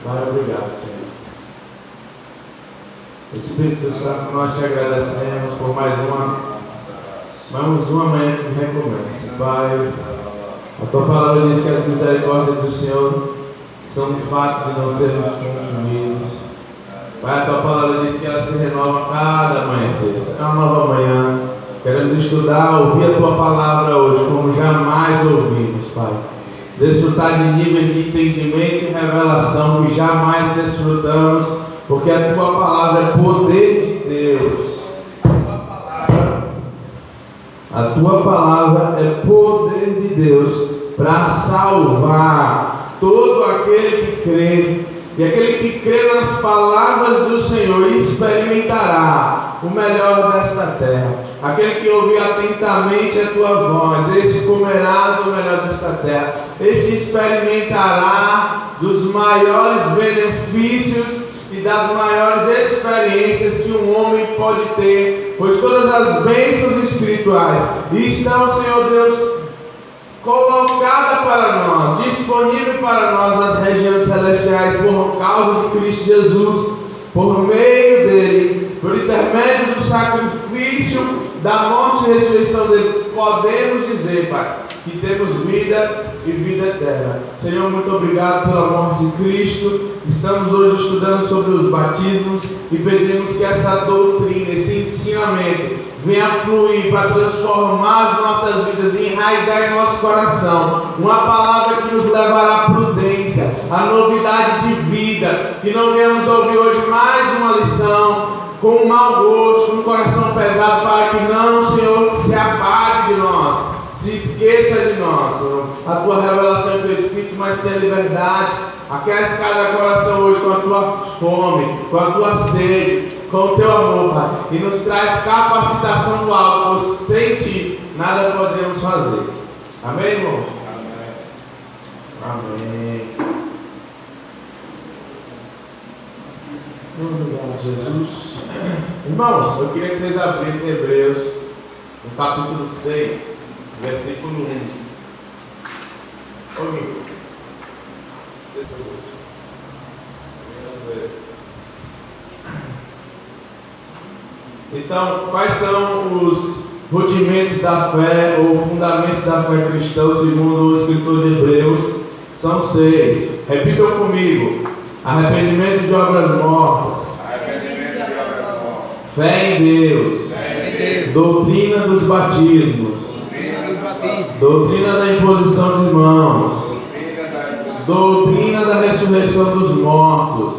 Pai, obrigado, Senhor. Espírito Santo, nós te agradecemos por mais uma manhã que recomeça. Pai, a tua palavra diz que as misericórdias do Senhor são de fato de não sermos consumidos. Pai, a tua palavra diz que ela se renova cada amanhecer. É uma nova manhã. Queremos estudar, ouvir a tua palavra hoje como jamais ouvimos, Pai. Desfrutar de níveis de entendimento e revelação que jamais desfrutamos, porque a tua palavra é poder de Deus. A tua palavra é poder de Deus para salvar todo aquele que crê. E aquele que crê nas palavras do Senhor experimentará o melhor desta terra. Aquele que ouvir atentamente a tua voz, esse comerá do melhor desta terra. Esse experimentará dos maiores benefícios e das maiores experiências que um homem pode ter, pois todas as bênçãos espirituais estão, Senhor Deus, colocada para nós, disponível para nós nas regiões celestiais, por causa de Cristo Jesus, por meio dele, por intermédio do sacrifício, da morte e ressurreição dele, podemos dizer, Pai, que temos vida e vida eterna. Senhor, muito obrigado pela morte de Cristo. Estamos hoje estudando sobre os batismos e pedimos que essa doutrina, esse ensinamento venha fluir para transformar as nossas vidas e enraizar em nosso coração uma palavra que nos levará à prudência, à novidade de vida, que não venhamos ouvir hoje mais uma lição com um mau gosto, um coração pesado, para que não, Senhor, se apague de nós, se esqueça de nós, Senhor. A tua revelação é teu Espírito, mas tenha liberdade. Aquece cada coração hoje com a tua fome, com a tua sede, com o teu amor, Pai, e nos traz capacitação do alto, pois sem ti nada podemos fazer. Amém, irmão? Amém. Obrigado, Jesus. Irmãos, eu queria que vocês abrissem Hebreus, no capítulo 6, versículo 1. Ô, Mico. Então, quais são os rudimentos da fé ou fundamentos da fé cristã, segundo o escritor de Hebreus? São 6. Repitam comigo: arrependimento de obras mortas, fé em Deus, doutrina dos batismos, doutrina da imposição de mãos, doutrina da ressurreição dos mortos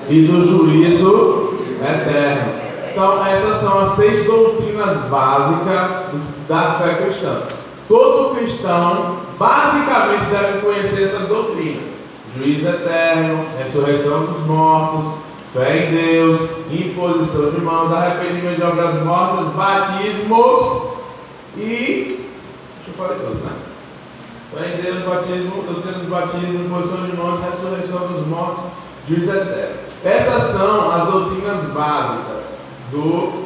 e do juízo eterno. Então, essas são as 6 doutrinas básicas da fé cristã. Todo cristão, basicamente, deve conhecer essas doutrinas: juízo eterno, ressurreição dos mortos, fé em Deus, imposição de mãos, arrependimento de obras mortas, batismos e... deixa eu falar tudo, né? Fé em Deus, batismo, doutrina dos batismos, imposição de mãos, ressurreição dos mortos, juízo eterno. Essas são as doutrinas básicas do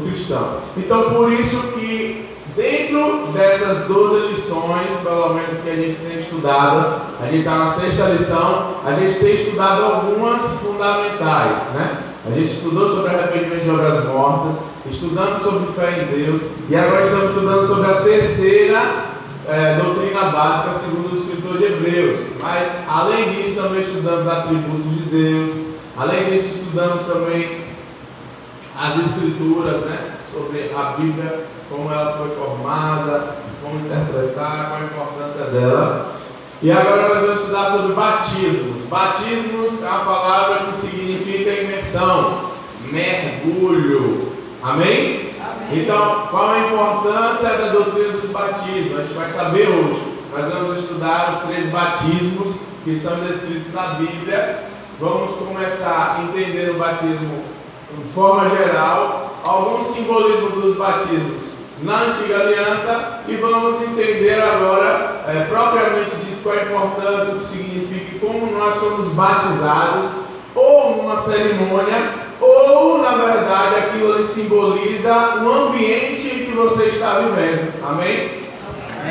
cristão. Então, por isso que dentro dessas 12 lições, pelo menos que a gente tem estudado, a gente está na 6ª lição, a gente tem estudado algumas fundamentais, né? A gente estudou sobre arrependimento de obras mortas, estudamos sobre fé em Deus, e agora estamos estudando sobre a 3ª doutrina básica, segundo o escritor de Hebreus. Mas, além disso, também estudamos atributos de Deus, além disso, estudamos também as escrituras, né? Sobre a Bíblia, como ela foi formada, como interpretar, qual a importância dela. E agora nós vamos estudar sobre batismos. Batismos é uma palavra que significa imersão, mergulho. Amém? Amém. Então, qual a importância da doutrina dos batismos? A gente vai saber hoje. Nós vamos estudar os 3 batismos que são descritos na Bíblia. Vamos começar a entender o batismo de forma geral, algum simbolismo dos batismos na Antiga Aliança, e vamos entender agora propriamente dito qual a importância, o que significa e como nós somos batizados, ou numa cerimônia, ou na verdade aquilo ali simboliza o ambiente em que você está vivendo. Amém?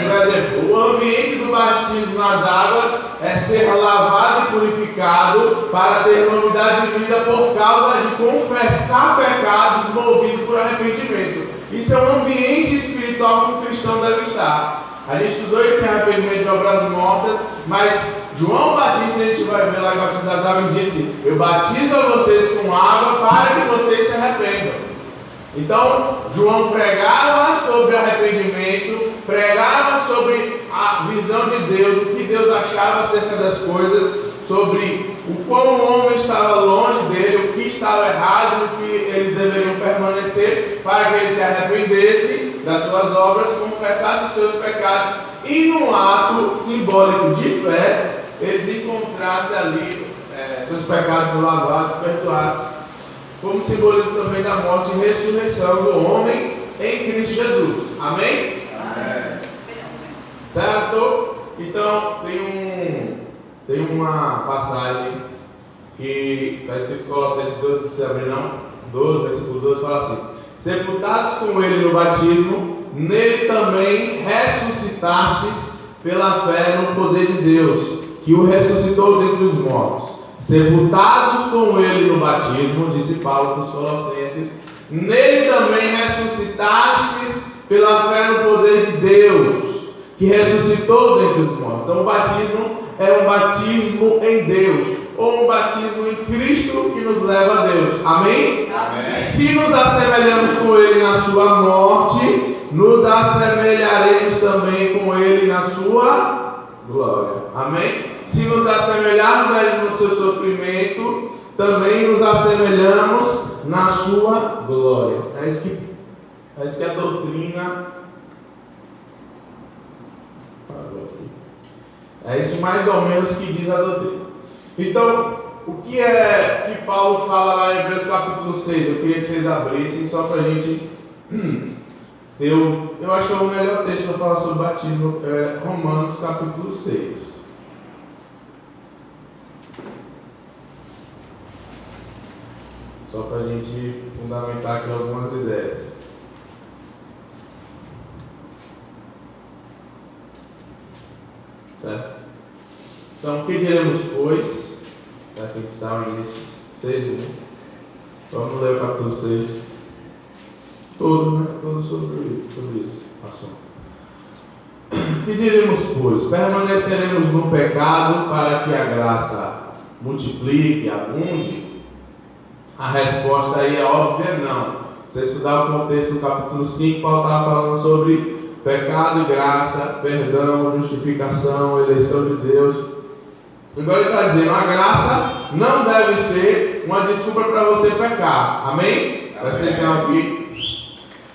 Por exemplo, o ambiente do batismo nas águas é ser lavado e purificado para ter novidade de vida por causa de confessar pecados movido por arrependimento. Isso é um ambiente espiritual que o cristão deve estar. A gente estudou esse arrependimento de obras mortas, mas João Batista, a gente vai ver lá em Batismo das Águas, disse: eu batizo a vocês com água para que vocês se arrependam. Então, João pregava sobre arrependimento, pregava sobre a visão de Deus, o que Deus achava acerca das coisas, sobre o quão o homem estava longe dele, o que estava errado, o que eles deveriam permanecer, para que eles se arrependessem das suas obras, confessassem seus pecados e, num ato simbólico de fé, eles encontrassem ali seus pecados lavados, perdoados, como simbolismo também da morte e ressurreição do homem em Cristo Jesus. Amém? Amém. Certo? Então, tem uma passagem que está escrito em Colossenses 2, não precisa abrir não, 12, versículo 12, fala assim: sepultados com ele no batismo, nele também ressuscitastes pela fé no poder de Deus, que o ressuscitou dentre os mortos. Sepultados com ele no batismo, disse Paulo para os Colossenses, nele também ressuscitastes pela fé no poder de Deus, que ressuscitou dentre os mortos. Então o batismo é um batismo em Deus, ou um batismo em Cristo que nos leva a Deus. Amém? Amém. Se nos assemelhamos com ele na sua morte, nos assemelharemos também com ele na sua glória. Amém? Se nos assemelharmos a ele no seu sofrimento, também nos assemelhamos na sua glória. É isso que a doutrina. É isso mais ou menos que diz a doutrina. Então, o que é que Paulo fala lá em Hebreus capítulo 6? Eu queria que vocês abrissem só para a gente ter eu acho que é o melhor texto para falar sobre batismo, é Romanos capítulo 6. Só para a gente fundamentar aqui algumas ideias. Certo? Então, o que diremos, pois? É assim que está o início. 6:1. Vamos ler o capítulo 6. Todo, né? Todo sobre isso. Assunto. O que diremos, pois? Permaneceremos no pecado para que a graça multiplique, abunde? A resposta aí é óbvia, não. Se você estudar o contexto do capítulo 5, Paulo estava falando sobre pecado e graça, perdão, justificação, eleição de Deus. Agora ele está dizendo, a graça não deve ser uma desculpa para você pecar. Amém? Presta atenção aqui.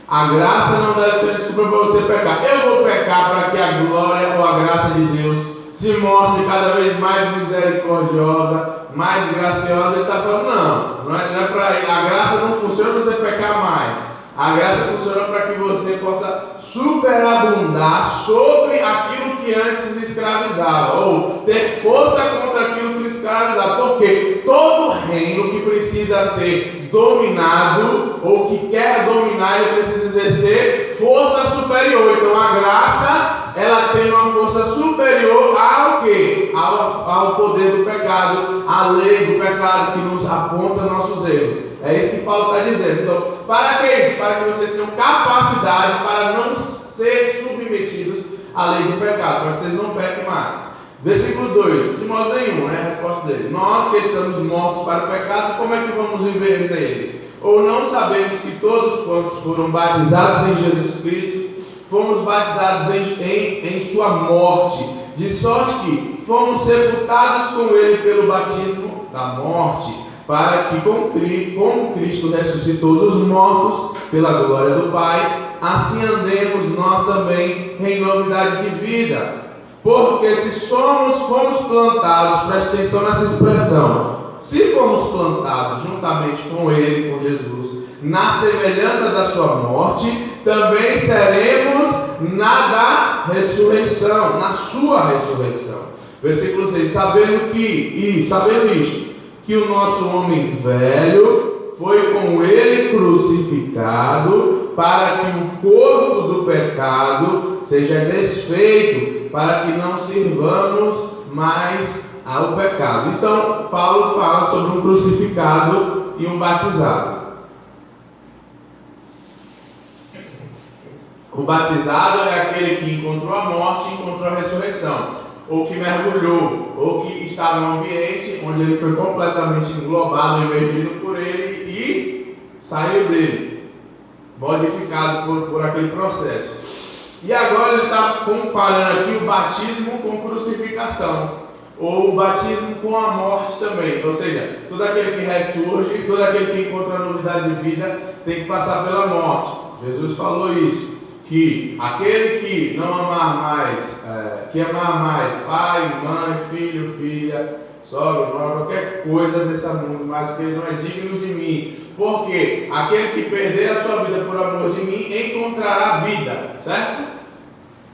A graça não deve ser uma desculpa para você pecar. Eu vou pecar para que a glória ou a graça de Deus se mostre cada vez mais misericordiosa, mais graciosa. Ele está falando, não é para a graça não funciona para você pecar mais. A graça funciona para que você possa superabundar sobre aquilo que antes lhe escravizava, ou ter força contra aquilo que lhe escravizava. Porque todo reino que precisa ser dominado, ou que quer dominar, ele precisa exercer força superior. Então a graça, ela tem uma força superior ao quê? Ao poder do pecado, à lei do pecado que nos aponta nossos erros. É isso que Paulo está dizendo. Então, para que isso? Para que vocês tenham capacidade para não ser submetidos à lei do pecado, para que vocês não pequem mais. Versículo 2, de modo nenhum, né? A resposta dele. Nós que estamos mortos para o pecado, como é que vamos viver nele? Ou não sabemos que todos quantos foram batizados em Jesus Cristo, fomos batizados em sua morte, de sorte que fomos sepultados com ele pelo batismo da morte, para que como Cristo ressuscitou dos mortos pela glória do Pai, assim andemos nós também em novidade de vida. Porque se fomos plantados, preste atenção nessa expressão, se fomos plantados juntamente com Ele, com Jesus, na semelhança da sua morte, também seremos na da ressurreição, na sua ressurreição. Versículo 6, sabendo isto, que o nosso homem velho foi com ele crucificado, para que o corpo do pecado seja desfeito, para que não sirvamos mais ao pecado. Então, Paulo fala sobre um crucificado e um batizado. O batizado é aquele que encontrou a morte e encontrou a ressurreição, ou que mergulhou, ou que estava num ambiente onde ele foi completamente englobado, emergido por ele e saiu dele, modificado por aquele processo. E agora ele está comparando aqui o batismo com crucificação, ou o batismo com a morte também. Ou seja, todo aquele que ressurge, todo aquele que encontra a novidade de vida tem que passar pela morte. Jesus falou isso, que aquele que não amar mais, que amar mais pai, mãe, filho, filha, sogra, nora, qualquer coisa desse mundo, mas que ele não é digno de mim. Porque aquele que perder a sua vida por amor de mim encontrará vida, certo?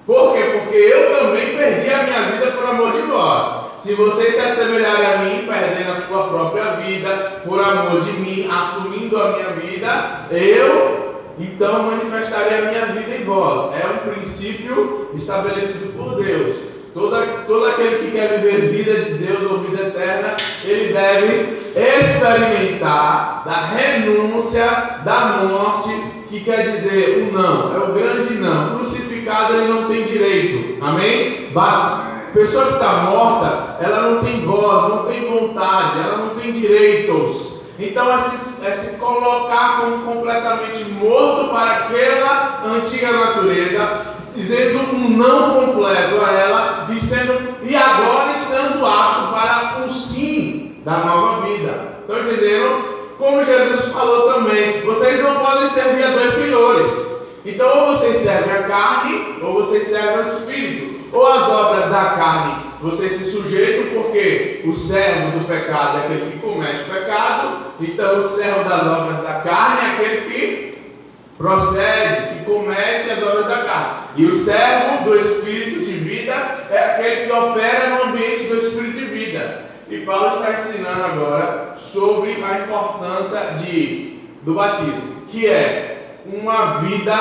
Por quê? Porque eu também perdi a minha vida por amor de vós. Se vocês se assemelharem a mim, perdendo a sua própria vida por amor de mim, assumindo a minha vida, eu então manifestarei a minha vida em vós. É um princípio estabelecido por Deus. Todo aquele que quer viver vida de Deus ou vida eterna, ele deve experimentar da renúncia, da morte, que quer dizer o não, é o grande não. Crucificado ele não tem direito, amém? Pessoa que está morta, ela não tem voz, não tem vontade, ela não tem direitos. Então é se colocar como completamente morto para aquela antiga natureza, dizendo um não completo a ela, e agora estando apto para o sim da nova vida. Estão entendendo? Como Jesus falou também, vocês não podem servir a dois senhores. Então ou vocês servem a carne, ou vocês servem ao Espírito. Ou as obras da carne vocês se sujeitam, porque o servo do pecado é aquele que comete o pecado. Então o servo das obras da carne é aquele que procede, que comete as obras da carne. E o servo do Espírito de vida é aquele que opera no ambiente do Espírito de vida. E Paulo está ensinando agora sobre a importância do batismo, que é uma vida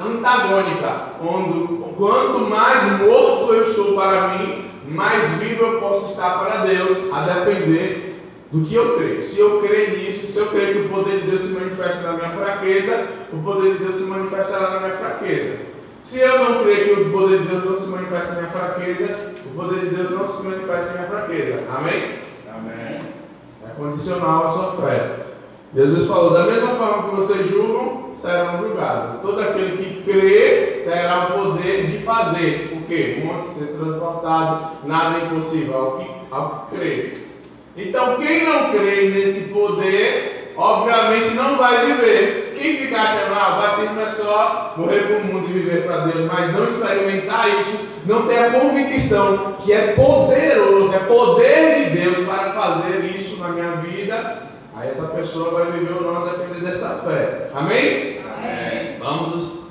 antagônica, onde quanto mais morto eu estou para mim, mais vivo eu posso estar para Deus, a depender do que eu creio. Se eu creio nisso, se eu creio que o poder de Deus se manifesta na minha fraqueza, o poder de Deus se manifestará na minha fraqueza. Se eu não creio que o poder de Deus não se manifesta na minha fraqueza, o poder de Deus não se manifesta na minha fraqueza. Amém? Amém. É condicional a sua fé. Jesus falou, da mesma forma que vocês julgam, serão julgados. Todo aquele que crê terá o poder de fazer. O quê? O monte ser transportado, nada é impossível ao que crê. Então, quem não crê nesse poder, obviamente não vai viver. Quem ficar achando, o batismo é só morrer para o mundo e viver para Deus, mas não experimentar isso, não ter a convicção que é poderoso, é poder de Deus para fazer isso na minha vida, aí essa pessoa vai viver ou não a depender dessa fé. Amém? Amém.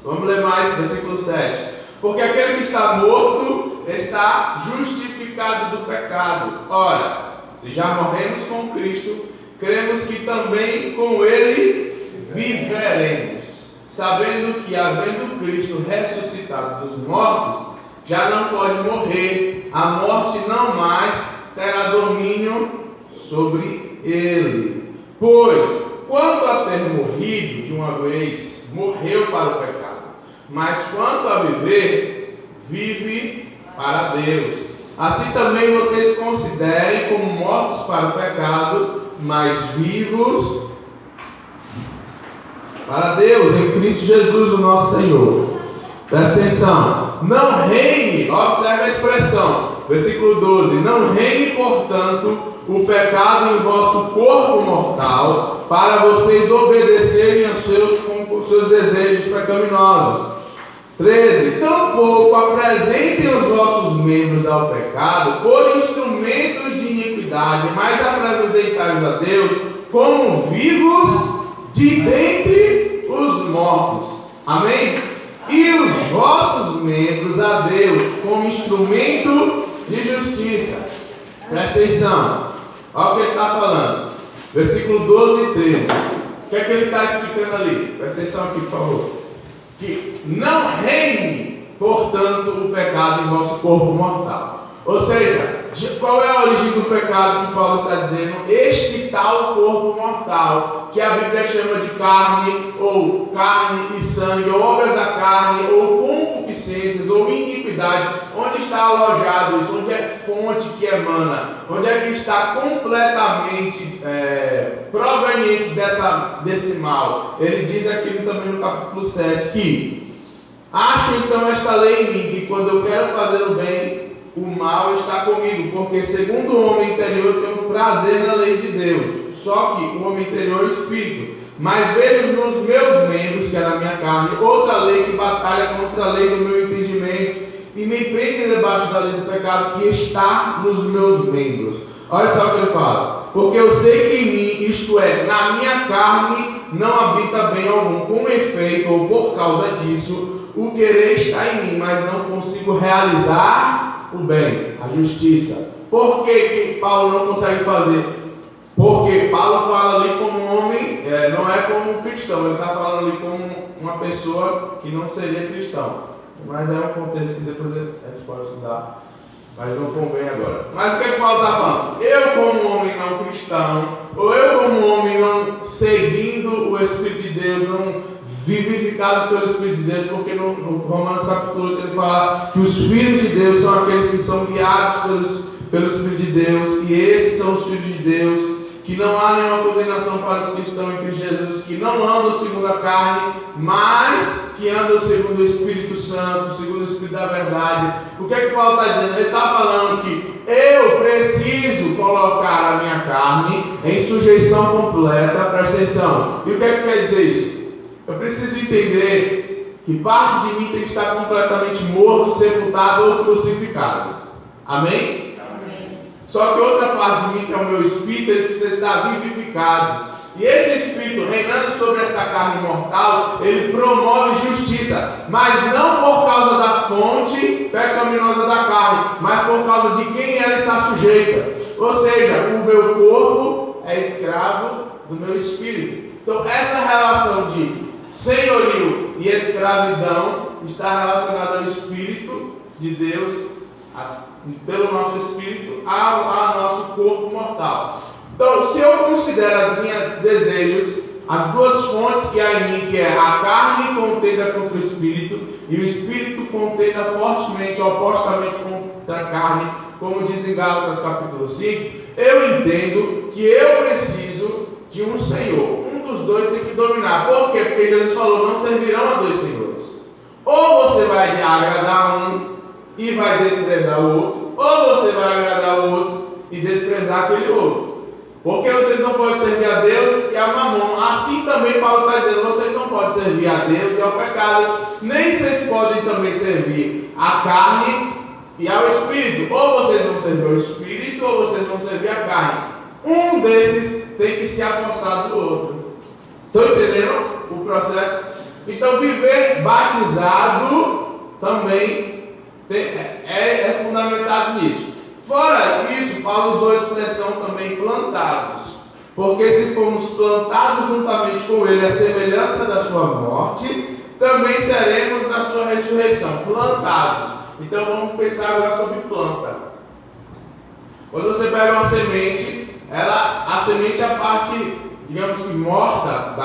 Vamos ler mais, versículo 7. Porque aquele que está morto está justificado do pecado. Ora, se já morremos com Cristo, cremos que também com Ele viveremos, sabendo que, havendo Cristo ressuscitado dos mortos, já não pode morrer, a morte não mais terá domínio sobre ele. Pois, quanto a ter morrido de uma vez, morreu para o pecado, mas quanto a viver, vive para Deus. Assim também vocês considerem como mortos para o pecado, mas vivos para Deus, em Cristo Jesus, o nosso Senhor. Presta atenção. Não reine, observe a expressão, versículo 12. Não reine, portanto, o pecado em vosso corpo mortal, para vocês obedecerem aos seus desejos pecaminosos. 13. Tampouco apresentem os vossos membros ao pecado por instrumentos de iniquidade, mas apresentai-os a Deus como vivos de dentre os mortos. Amém? E os vossos membros a Deus como instrumento de justiça. Presta atenção. Olha o que ele está falando. Versículo 12 e 13. O que é que ele está explicando ali? Presta atenção aqui, por favor. Que não reine portanto, o pecado em vosso corpo mortal. Ou seja, qual é a origem do pecado que Paulo está dizendo? Este tal corpo mortal, que a Bíblia chama de carne, ou carne e sangue, ou obras da carne, ou concupiscências, ou iniquidade. Onde está alojado isso? Onde é fonte que emana? Onde é que está completamente proveniente desse mal? Ele diz aqui também no capítulo 7 que acho então esta lei em mim, que quando eu quero fazer o bem, o mal está comigo, porque segundo o homem interior eu tenho prazer na lei de Deus, só que o homem interior é o espírito. Mas vejo nos meus membros, que é na minha carne, outra lei que batalha contra a lei do meu entendimento, e me prende debaixo da lei do pecado que está nos meus membros. Olha só o que ele fala: porque eu sei que em mim, isto é, na minha carne, não habita bem algum. Com efeito, ou por causa disso, o querer está em mim, mas não consigo realizar o bem, a justiça. Por que Paulo não consegue fazer? Porque Paulo fala ali como um homem, não é como um cristão, ele está falando ali como uma pessoa que não seria cristão. Mas é um contexto que depois a gente pode estudar, mas não convém agora. Mas o que Paulo está falando? Eu como um homem não cristão, ou eu como um homem não seguindo o Espírito de Deus, não vivificado pelo Espírito de Deus, porque no Romanos capítulo 8 ele fala que os filhos de Deus são aqueles que são guiados pelo Espírito de Deus, e esses são os filhos de Deus, que não há nenhuma condenação para os que estão em Cristo Jesus, que não andam segundo a carne, mas que andam segundo o Espírito Santo, segundo o Espírito da verdade. O que é que Paulo está dizendo? Ele está falando que eu preciso colocar a minha carne em sujeição completa, presta atenção. E o que é que quer dizer isso? Eu preciso entender que parte de mim tem que estar completamente morto, sepultado ou crucificado. Amém? Amém. Só que outra parte de mim, que é o meu espírito, ele precisa estar vivificado. E esse espírito, reinando sobre esta carne mortal, ele promove justiça, mas não por causa da fonte pecaminosa da carne, mas por causa de quem ela está sujeita. Ou seja, o meu corpo é escravo do meu espírito. Então essa relação de senhorio e escravidão está relacionada ao Espírito de Deus, pelo nosso Espírito, ao nosso corpo mortal. Então, se eu considero as minhas desejos, as duas fontes que há em mim, que é a carne contenda contra o Espírito, e o Espírito contenda fortemente, opostamente contra a carne, como diz em Gálatas capítulo 5, eu entendo que eu preciso de um Senhor. Dos dois tem que dominar. Por quê? Porque Jesus falou: não servirão a dois senhores. Ou você vai agradar um e vai desprezar o outro, ou você vai agradar o outro e desprezar aquele outro. Porque vocês não podem servir a Deus e a Mamon. Assim também Paulo está dizendo: vocês não podem servir a Deus e ao pecado, nem vocês podem também servir a carne e ao Espírito. Ou vocês vão servir ao Espírito, ou vocês vão servir a carne. Um desses tem que se apossar do outro. Estão entendendo o processo? Então, viver batizado também é fundamentado nisso. Fora isso, Paulo usou a expressão também plantados. Porque se formos plantados juntamente com ele, a semelhança da sua morte, também seremos na sua ressurreição. Plantados. Então, vamos pensar agora sobre planta. Quando você pega uma semente, a semente é a parte, digamos que morta,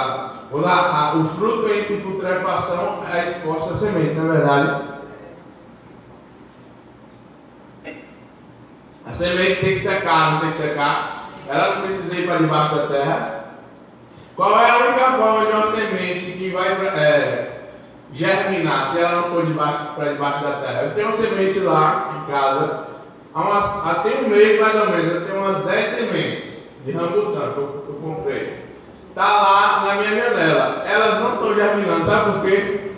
o fruto entra em putrefação, é exposto à semente, não é verdade? A semente tem que secar, não tem que secar? Ela não precisa ir para debaixo da terra. Qual é a única forma de uma semente que vai germinar, se ela não for para debaixo da terra? Eu tenho uma semente lá em casa, tem um mês mais ou menos, eu tenho umas 10 sementes de rambutan que eu comprei. Está lá na minha janela. Elas não estão germinando, sabe por quê?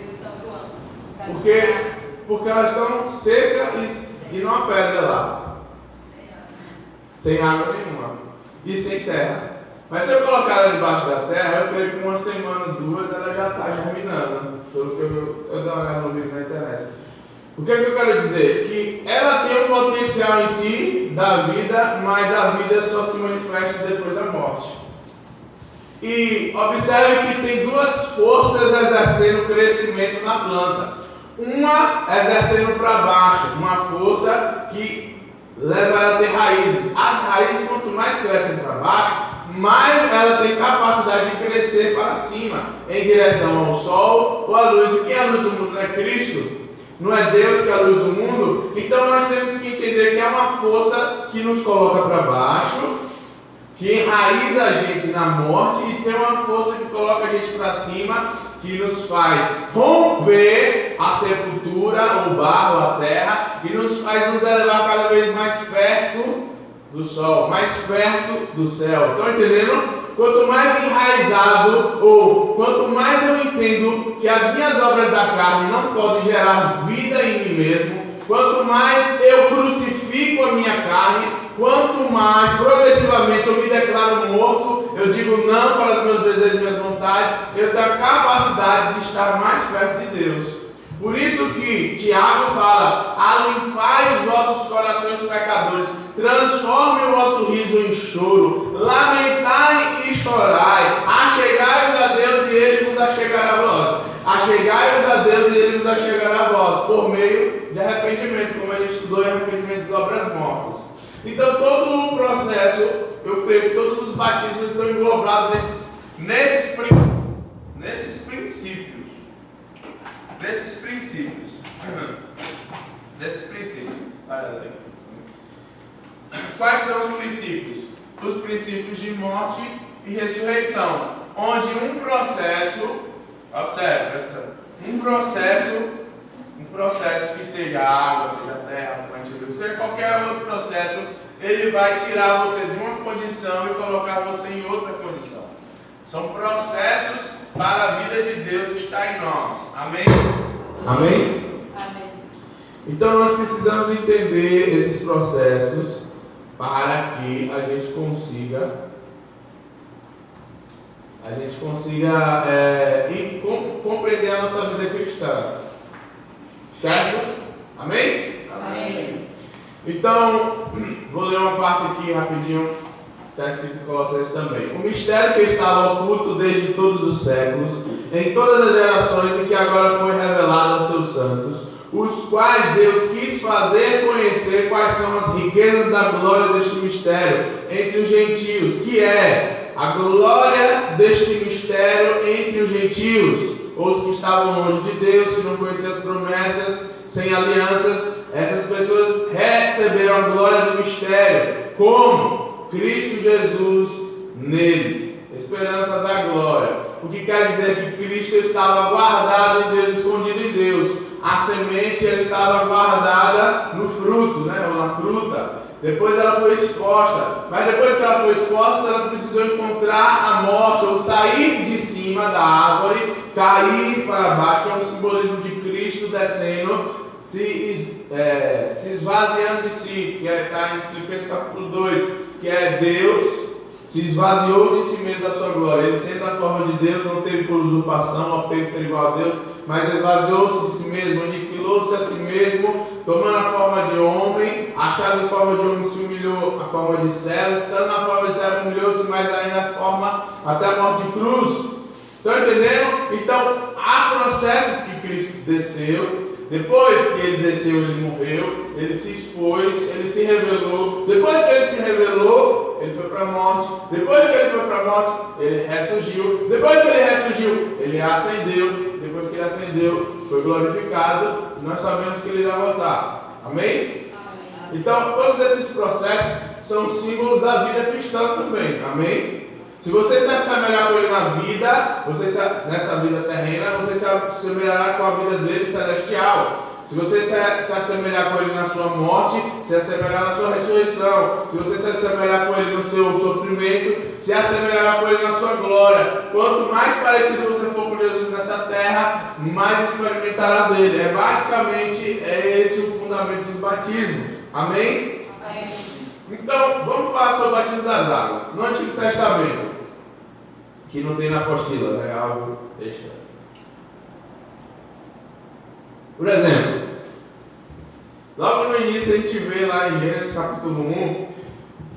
Porque elas estão secas e não há pedra lá. Sem água nenhuma. E sem terra. Mas se eu colocar ela debaixo da terra, eu creio que uma semana, 2, ela já está germinando. Pelo que eu dou uma olhada no vídeo na internet. O que é que eu quero dizer? Que ela tem um potencial em si da vida, mas a vida só se manifesta depois da morte. E observe que tem duas forças exercendo crescimento na planta. uma exercendo para baixo, uma força que leva ela a ter raízes. As raízes, quanto mais crescem para baixo, mais ela tem capacidade de crescer para cima, em direção ao sol ou à luz. E quem é a luz do mundo? Não é Cristo? Não é Deus que é a luz do mundo? Então nós temos que entender que é uma força que nos coloca para baixo, que enraiza a gente na morte, e tem uma força que coloca a gente para cima, que nos faz romper a sepultura, o barro, a terra, e nos faz nos elevar cada vez mais perto do sol, mais perto do céu. Estão entendendo? Quanto mais enraizado, ou quanto mais eu entendo que as minhas obras da carne não podem gerar vida em mim mesmo, quanto mais eu crucifico a minha carne, quanto mais progressivamente eu me declaro morto, eu digo não para os meus desejos e minhas vontades, eu tenho a capacidade de estar mais perto de Deus. Por isso que Tiago fala: alimpai os vossos corações pecadores, transforme o vosso riso em choro, lamentai e chorai, achegai-vos a Deus e Ele vos achegará a vós. Achegai-vos a Deus e Ele vos achegará a vós, por meio de arrependimento, como a gente estudou em arrependimento das obras mortas. Então todo o processo, eu creio que todos os batismos estão englobados nesses princípios. Quais são os princípios? Os princípios de morte e ressurreição, onde um processo, observe, um processo que seja água, seja terra, seja qualquer outro processo, ele vai tirar você de uma condição e colocar você em outra condição. São processos para a vida de Deus estar em nós. Amém? Amém? Amém. Então nós precisamos entender esses processos para que a gente consiga compreender a nossa vida cristã. Certo? Amém? Amém. Então, vou ler uma parte aqui rapidinho. Está escrito em Colossenses também. O mistério que estava oculto desde todos os séculos, em todas as gerações, e que agora foi revelado aos seus santos, os quais Deus quis fazer conhecer quais são as riquezas da glória deste mistério entre os gentios, que é a glória deste mistério entre os gentios, os que estavam longe de Deus, que não conheciam as promessas, sem alianças. Essas pessoas receberam a glória do mistério, como Cristo Jesus neles, esperança da glória. O que quer dizer que Cristo estava guardado em Deus, escondido em Deus. A semente ela estava guardada no fruto, né, ou na fruta. Depois ela foi exposta, mas depois que ela foi exposta, ela precisou encontrar a morte, ou sair de cima da árvore, cair para baixo, que é um simbolismo de Cristo descendo, se esvaziando de si, que está em Filipenses capítulo 2, que é Deus se esvaziou de si mesmo da sua glória. Ele, sendo a forma de Deus, não teve por usurpação, não teve que ser igual a Deus, mas esvaziou-se de si mesmo, aniquilou-se a si mesmo, tomando a forma de homem, achado em forma de homem, se humilhou a forma de servo, estando na forma de servo, humilhou-se mais ainda a forma até a morte de cruz. Estão entendendo? Então, há processos que Cristo desceu. Depois que ele desceu, ele morreu, ele se expôs, ele se revelou. Depois que ele se revelou, ele foi para a morte. Depois que ele foi para a morte, ele ressurgiu. Depois que ele ressurgiu, ele ascendeu. Depois que ele ascendeu, foi glorificado. Nós sabemos que ele irá voltar. Amém? Amém. Então, todos esses processos são símbolos da vida cristã também. Amém? Se você se assemelhar com ele na vida, nessa vida terrena, você se assemelhará com a vida dele celestial. Se você se assemelhar com ele na sua morte, se assemelhará na sua ressurreição. Se você se assemelhar com ele no seu sofrimento, se assemelhará com ele na sua glória. Quanto mais parecido você for com Jesus nessa terra, mais experimentará dele. Basicamente, esse o fundamento dos batismos. Amém? Amém. Então, vamos falar sobre o batismo das águas. No Antigo Testamento, que não tem na apostila, né? Algo extra. Por exemplo, logo no início a gente vê lá em Gênesis capítulo 1,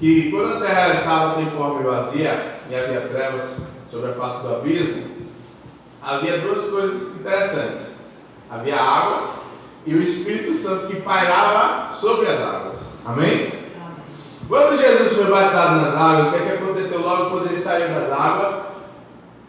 que quando a terra estava sem forma e vazia, e havia trevas sobre a face do abismo, havia duas coisas interessantes. havia águas, e o Espírito Santo que pairava sobre as águas. Amém? Quando Jesus foi batizado nas águas, o que aconteceu logo quando ele saiu das águas?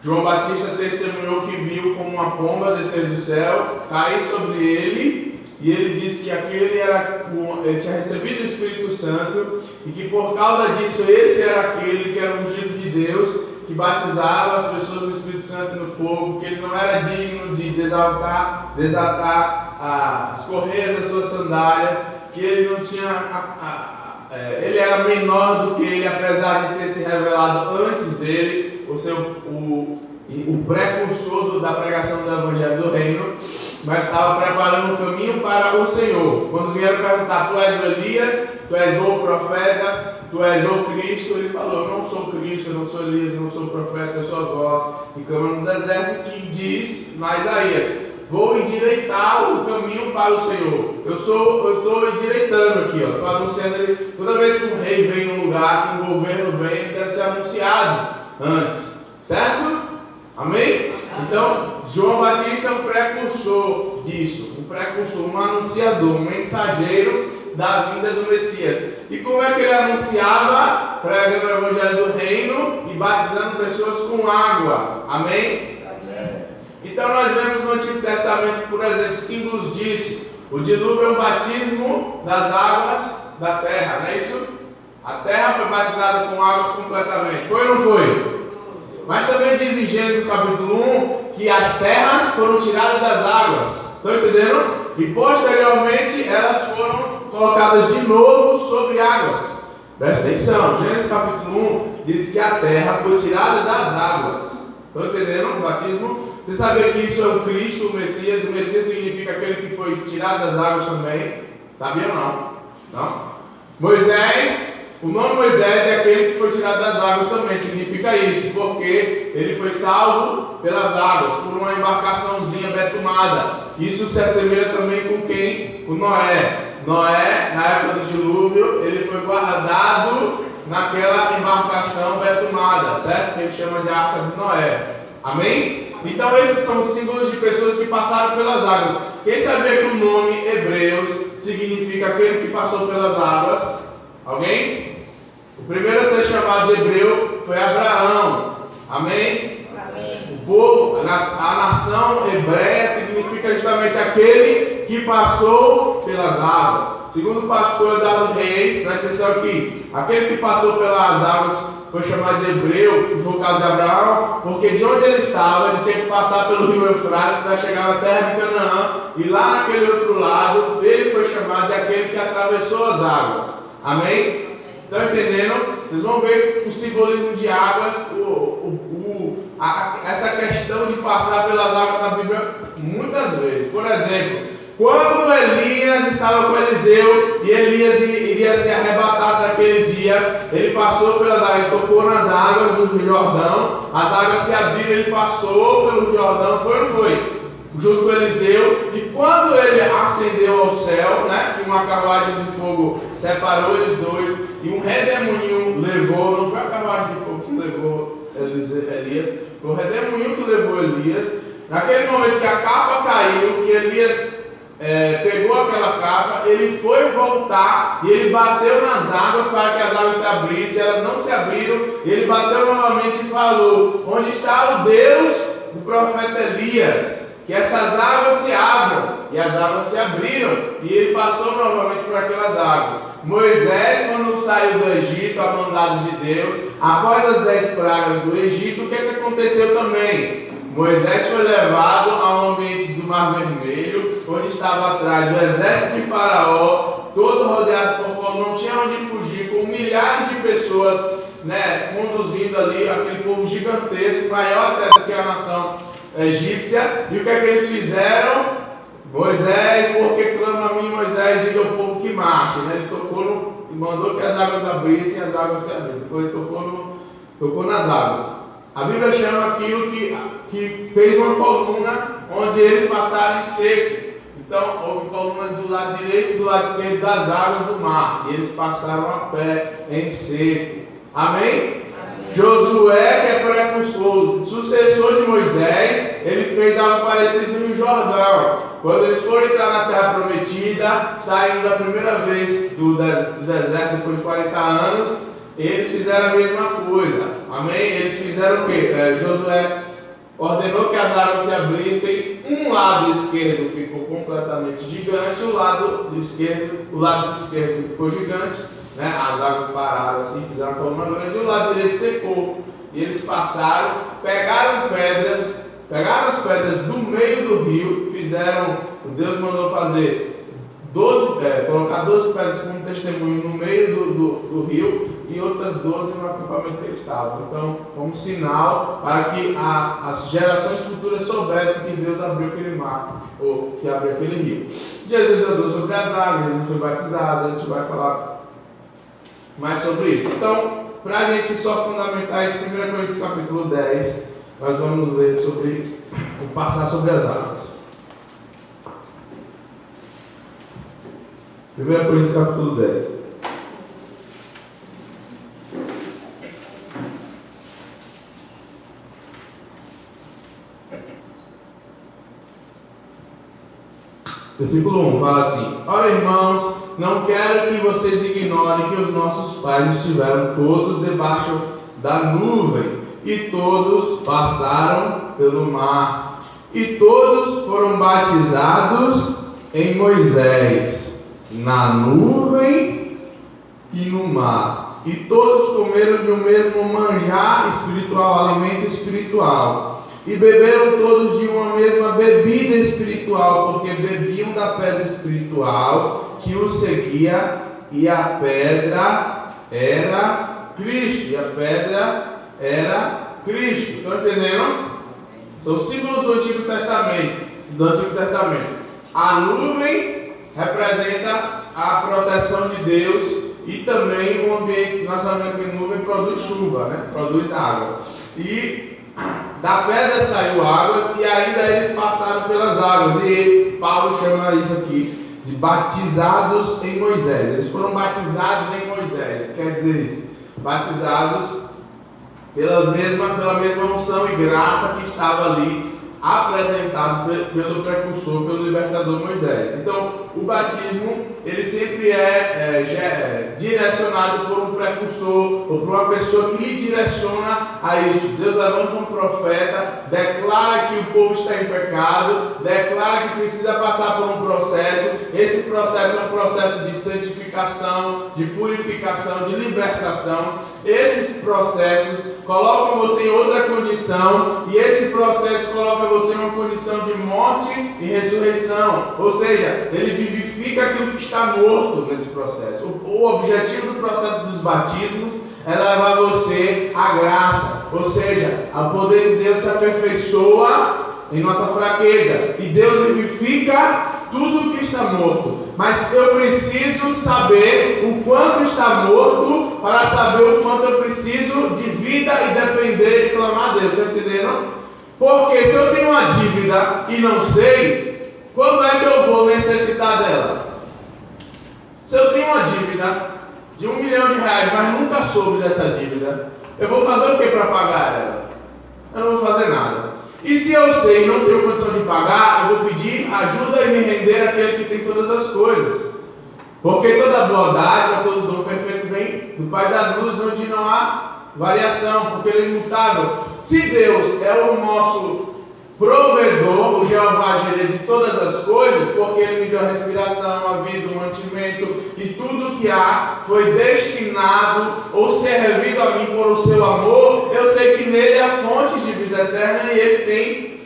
João Batista testemunhou que viu como uma pomba descer do céu, cair sobre ele, e ele disse que ele tinha recebido o Espírito Santo, e que por causa disso esse era aquele que era ungido de Deus, que batizava as pessoas no Espírito Santo e no fogo, que ele não era digno de desatar as correias das suas sandálias, que ele não tinha... ele era menor do que ele, apesar de ter se revelado antes dele, o precursor da pregação do Evangelho do Reino, mas estava preparando o caminho para o Senhor. Quando vieram perguntar: tu és o Elias, tu és o profeta, tu és o Cristo, ele falou: eu não sou Cristo, eu não sou Elias, eu não sou profeta, eu sou a voz que clama no deserto, que diz na Isaías: vou endireitar o caminho para o Senhor. Eu estou endireitando aqui, estou anunciando ele. Toda vez que um rei vem num lugar, que um governo vem, ele deve ser anunciado antes, certo? Amém? Então, João Batista é um precursor disso, um anunciador, um mensageiro da vinda do Messias. E como é que ele anunciava? Pregando o Evangelho do Reino e batizando pessoas com água. Amém? Então nós vemos no Antigo Testamento, por exemplo, símbolos disso. O dilúvio é um batismo das águas da terra, não é isso? A terra foi batizada com águas completamente. Foi ou não foi? Mas também diz em Gênesis capítulo 1 que as terras foram tiradas das águas. Estão entendendo? E posteriormente elas foram colocadas de novo sobre águas. Presta atenção, Gênesis capítulo 1 diz que a terra foi tirada das águas. Estão entendendo o batismo? Você sabia que isso é o Cristo, o Messias? O Messias significa aquele que foi tirado das águas também? Sabia ou não? Não? Moisés, o nome Moisés é aquele que foi tirado das águas também, significa isso, porque ele foi salvo pelas águas, por uma embarcaçãozinha betumada. Isso se assemelha também com quem? Com Noé. Noé, na época do dilúvio, ele foi guardado naquela embarcação betumada, certo? Que a gente chama de Arca de Noé. Amém? Então esses são símbolos de pessoas que passaram pelas águas. Quem sabia que o nome Hebreus significa aquele que passou pelas águas? Alguém? O primeiro a ser chamado de hebreu foi Abraão. Amém? Amém. O povo, a nação hebreia significa justamente aquele que passou pelas águas. Segundo o pastor Eduardo Reis, presta atenção aqui, aquele que passou pelas águas foi chamado de hebreu, que foi o caso de Abraão, porque de onde ele estava, ele tinha que passar pelo rio Eufrates para chegar na terra de Canaã, e lá naquele outro lado, ele foi chamado de aquele que atravessou as águas. Amém? Estão entendendo? Vocês vão ver o simbolismo de águas, essa questão de passar pelas águas na Bíblia muitas vezes. Por exemplo, quando Elias estava com Eliseu e Elias iria ser arrebatado naquele dia, ele passou pelas águas, ele tocou nas águas do Rio Jordão, as águas se abriram, ele passou pelo Rio Jordão, foi ou não foi? Junto com Eliseu, e quando ele ascendeu ao céu, né, que uma carruagem de fogo separou eles dois, e um redemoinho levou, não foi a carruagem de fogo que levou Elias, foi o redemoinho que levou Elias. Naquele momento que a capa caiu, que Elias pegou aquela capa, ele foi voltar e ele bateu nas águas para que as águas se abrissem, elas não se abriram, ele bateu novamente e falou: onde está o Deus do profeta Elias? Que essas águas se abram. E as águas se abriram, e ele passou novamente por aquelas águas. Moisés, quando saiu do Egito, a mandado de Deus, após as 10 pragas do Egito, o que aconteceu também? Moisés foi levado ao ambiente do Mar Vermelho, onde estava atrás o exército de Faraó, todo rodeado por fogo, não tinha onde fugir, com milhares de pessoas, né, conduzindo ali aquele povo gigantesco, maior até do que a nação egípcia. E o que é que eles fizeram? Moisés, porque clama a mim, Moisés, diga ao povo que marche, né? Ele tocou mandou que as águas abrissem, as águas se abriram. Depois ele tocou nas águas. A Bíblia chama aquilo que fez uma coluna onde eles passaram em seco. Então houve colunas do lado direito e do lado esquerdo das águas do mar, e eles passaram a pé em seco. Amém? Josué, que é precursor, sucessor de Moisés, ele fez algo parecido no Jordão. Quando eles foram entrar na Terra Prometida, saindo da primeira vez do deserto depois de 40 anos, eles fizeram a mesma coisa. Amém? Eles fizeram o quê? Josué ordenou que as águas se abrissem. Um lado esquerdo ficou completamente gigante, o lado esquerdo ficou gigante, né? As águas pararam assim, fizeram uma forma grande, e o lado direito secou. E eles passaram, pegaram as pedras do meio do rio, Deus mandou fazer colocar 12 pedras como testemunho no meio do rio e outras 12 no acampamento que eles estavam. Então, como sinal para que as gerações futuras soubessem que Deus abriu aquele mar, ou que abriu aquele rio. Jesus andou sobre as águas, ele foi batizado, a gente vai falar mais sobre isso. Então, para a gente só fundamentar isso, 1 Coríntios capítulo 10, nós vamos ler sobre o passar sobre as águas. 1 Coríntios capítulo 10. Versículo 1 fala assim: ora, irmãos, não quero que vocês ignorem que os nossos pais estiveram todos debaixo da nuvem, e todos passaram pelo mar, e todos foram batizados em Moisés, na nuvem e no mar, e todos comeram de um mesmo manjar espiritual, alimento espiritual, e beberam todos de uma mesma bebida espiritual, porque bebiam da pedra espiritual que os seguia, e a pedra era Cristo. Estão entendendo? São símbolos do Antigo Testamento. A nuvem representa a proteção de Deus, e também o ambiente. Nós sabemos que a nuvem produz chuva, né? Produz água. E da pedra saiu águas, e ainda eles passaram pelas águas. E Paulo chama isso aqui de batizados em Moisés. Eles foram batizados em Moisés. O que quer dizer isso? Batizados pela mesma unção e graça que estava ali, apresentado pelo precursor, pelo libertador Moisés. Então, o batismo, ele sempre é direcionado por um precursor, ou por uma pessoa que lhe direciona a isso. Deus levanta um profeta, declara que o povo está em pecado, declara que precisa passar por um processo. Esse processo é um processo de santificação, de purificação, de libertação. Esses processos colocam você em outra condição, e esse processo coloca você em uma condição de morte e ressurreição. Ou seja, ele vivifica aquilo que está morto nesse processo. O objetivo do processo dos batismos é levar você à graça, ou seja, o poder de Deus se aperfeiçoa em nossa fraqueza, e Deus vivifica tudo que está morto. Mas eu preciso saber o quanto está morto para saber o quanto eu preciso de vida e depender e clamar a Deus. Está entendendo? Porque se eu tenho uma dívida e não sei, quando é que eu vou necessitar dela? Se eu tenho uma dívida de R$1 milhão, mas nunca soube dessa dívida, eu vou fazer o que para pagar ela? Eu não vou fazer nada. E se eu sei e não tenho condição de pagar, eu vou pedir ajuda e me render àquele que tem todas as coisas. Porque toda boa dádiva, todo dom perfeito vem do Pai das luzes, onde não há variação, porque Ele é imutável. Se Deus é o nosso provedor, o Jeová Jireh de todas as coisas, porque Ele me deu a respiração, a vida, o mantimento, e tudo que há foi destinado ou servido a mim por o seu amor, eu sei que nele é a fonte de vida eterna, e Ele tem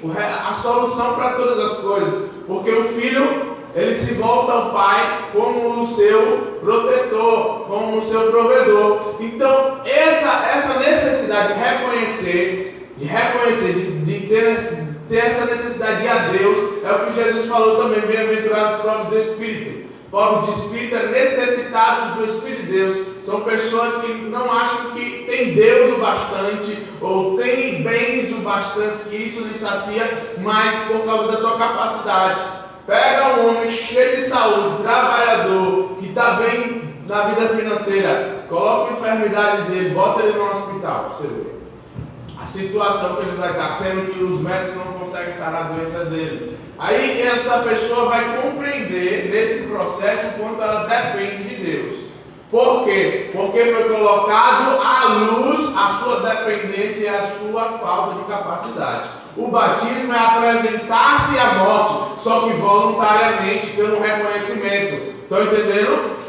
a solução para todas as coisas, porque o Filho, ele se volta ao Pai como o seu protetor, como o seu provedor. Então, essa necessidade de reconhecer, de ter essa necessidade de a Deus, é o que Jesus falou também: bem-aventurados os pobres do Espírito. Pobres de Espírito é necessitados do Espírito de Deus. São pessoas que não acham que tem Deus o bastante, ou tem bens o bastante, que isso lhe sacia, mas por causa da sua capacidade. Pega um homem cheio de saúde, trabalhador, que está bem na vida financeira, coloca a enfermidade dele, bota ele no hospital, você vê a situação que ele vai estar, sendo que os médicos não conseguem sarar a doença dele. Aí essa pessoa vai compreender nesse processo o quanto ela depende de Deus. Por quê? Porque foi colocado à luz a sua dependência e a sua falta de capacidade. O batismo é apresentar-se à morte, só que voluntariamente, pelo reconhecimento. Estão entendendo?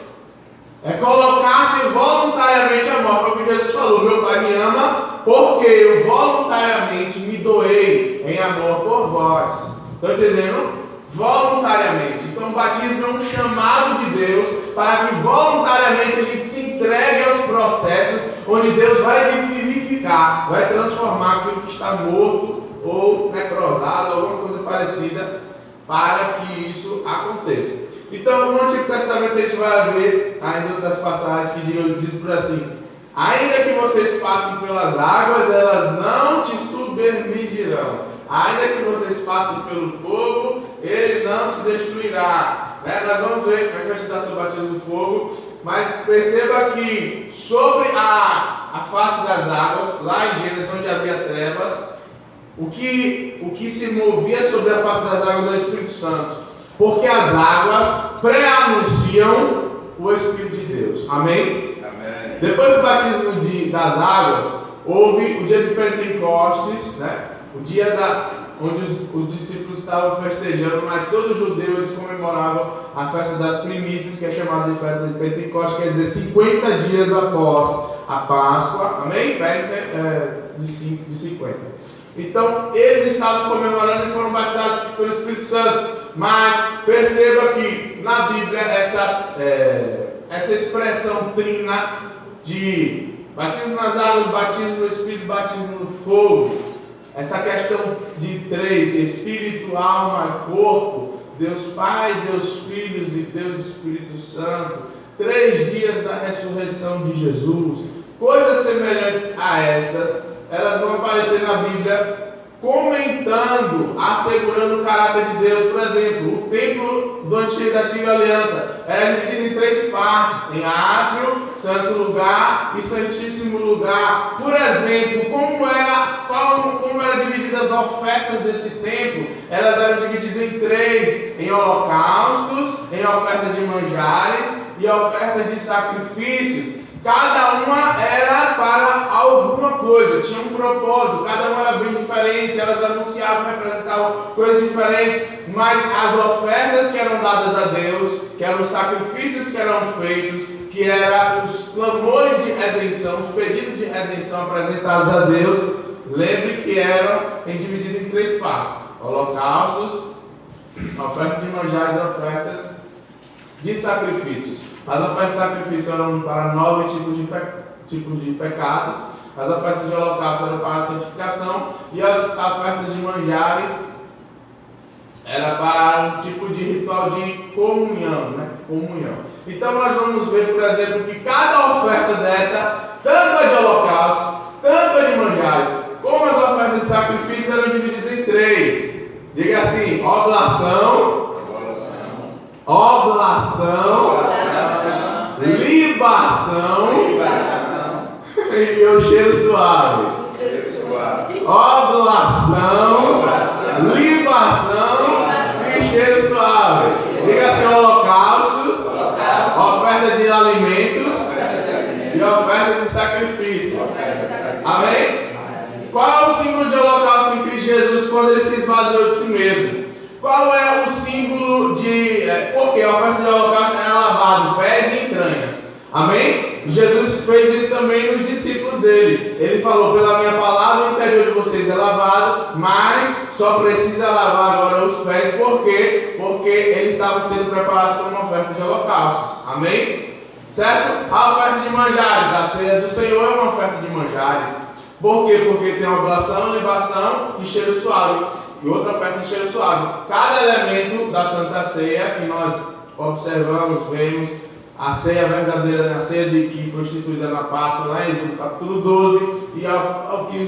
É colocar-se voluntariamente à morte. Foi o que Jesus falou: meu Pai me ama porque eu voluntariamente me doei em amor por vós. Estão entendendo? Voluntariamente. Então o batismo é um chamado de Deus para que voluntariamente a gente se entregue aos processos onde Deus vai vivificar, vai transformar aquilo que está morto ou necrosado, alguma coisa parecida, para que isso aconteça. Então no Antigo Testamento a gente vai ver ainda outras passagens que diz por assim: ainda que vocês passem pelas águas, elas não te submergirão. Ainda que vocês passem pelo fogo, ele não te destruirá. Nós vamos ver, a gente vai estudar sobre o batismo do fogo, mas perceba que sobre a face das águas, lá em Gênesis, onde havia trevas, o que se movia sobre a face das águas é o Espírito Santo, porque as águas pré-anunciam o Espírito de Deus. Amém? Amém. Depois do batismo das águas, houve o dia de Pentecostes, o dia onde os discípulos estavam festejando, mas todo judeu eles comemoravam a festa das primícias, que é chamada de festa de Pentecostes, quer dizer 50 dias após a Páscoa, amém? De 50. Então eles estavam comemorando e foram batizados pelo Espírito Santo, mas perceba que na Bíblia essa expressão trina de batismo nas águas, batismo no Espírito, batismo no fogo, essa questão de três, Espírito, alma e corpo, Deus Pai, Deus Filho e Deus Espírito Santo, 3 dias da ressurreição de Jesus, coisas semelhantes a estas, elas vão aparecer na Bíblia comentando, assegurando o caráter de Deus. Por exemplo, o templo da antiga aliança era dividido em 3 partes, em átrio, santo lugar e santíssimo lugar. Por exemplo, como eram divididas as ofertas desse templo? Elas eram divididas em 3, em holocaustos, em ofertas de manjares e ofertas de sacrifícios. Cada uma era para alguma coisa, tinha um propósito, cada uma era bem diferente, elas anunciavam, representavam coisas diferentes, mas as ofertas que eram dadas a Deus, que eram os sacrifícios que eram feitos, que eram os clamores de redenção, os pedidos de redenção apresentados a Deus, lembre que eram divididos em 3 partes: holocaustos, ofertas de manjares e ofertas de sacrifícios. As ofertas de sacrifício eram para 9 tipos de pecados, as ofertas de holocausto eram para a santificação e as ofertas de manjares era para um tipo de ritual de comunhão, comunhão. Então nós vamos ver, por exemplo, que cada oferta dessa, tanto a de holocausto, tanto a de manjares, como as ofertas de sacrifício eram divididas em 3. Diga assim: oblação, libação e o cheiro suave. Oblação, libação e cheiro suave. Diga assim: holocaustos, oferta de alimentos e oferta de sacrifício. Amém? Qual é o símbolo de holocausto em Cristo Jesus quando ele se esvaziou de si mesmo? Qual é o símbolo de... porque a oferta de holocausto era lavado pés e entranhas. Amém? Jesus fez isso também nos discípulos dele. Ele falou: pela minha palavra o interior de vocês é lavado, mas só precisa lavar agora os pés. Por quê? Porque eles estavam sendo preparados para uma oferta de holocaustos. Amém? Certo? A oferta de manjares, a ceia do Senhor é uma oferta de manjares. Por quê? Porque tem oblação, libação e cheiro suave. E outra oferta de cheiro suave. Cada elemento da Santa Ceia que nós observamos, vemos, a ceia verdadeira, a ceia que foi instituída na Páscoa, lá em Êxodo capítulo 12, e ao que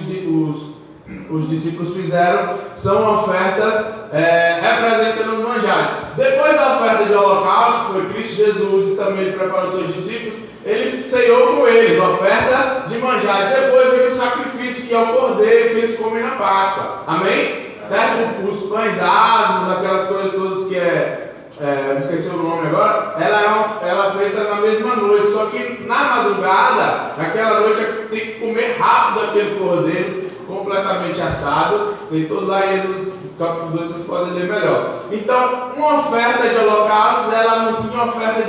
os discípulos fizeram são ofertas representando os manjares. Depois da oferta de holocausto, foi Cristo Jesus e também ele preparou seus discípulos, ele ceiou com eles, oferta de manjares. Depois veio o sacrifício, que é o cordeiro que eles comem na Páscoa. Amém? Certo? Os pães asmos, aquelas coisas todas que não esqueci o nome agora, ela é feita na mesma noite, só que na madrugada, naquela noite, tem que comer rápido aquele cordeiro, completamente assado. Tem todo lá em Êxodo, capítulo 2, vocês podem ler melhor. Então, uma oferta de holocausto, ela anuncia uma oferta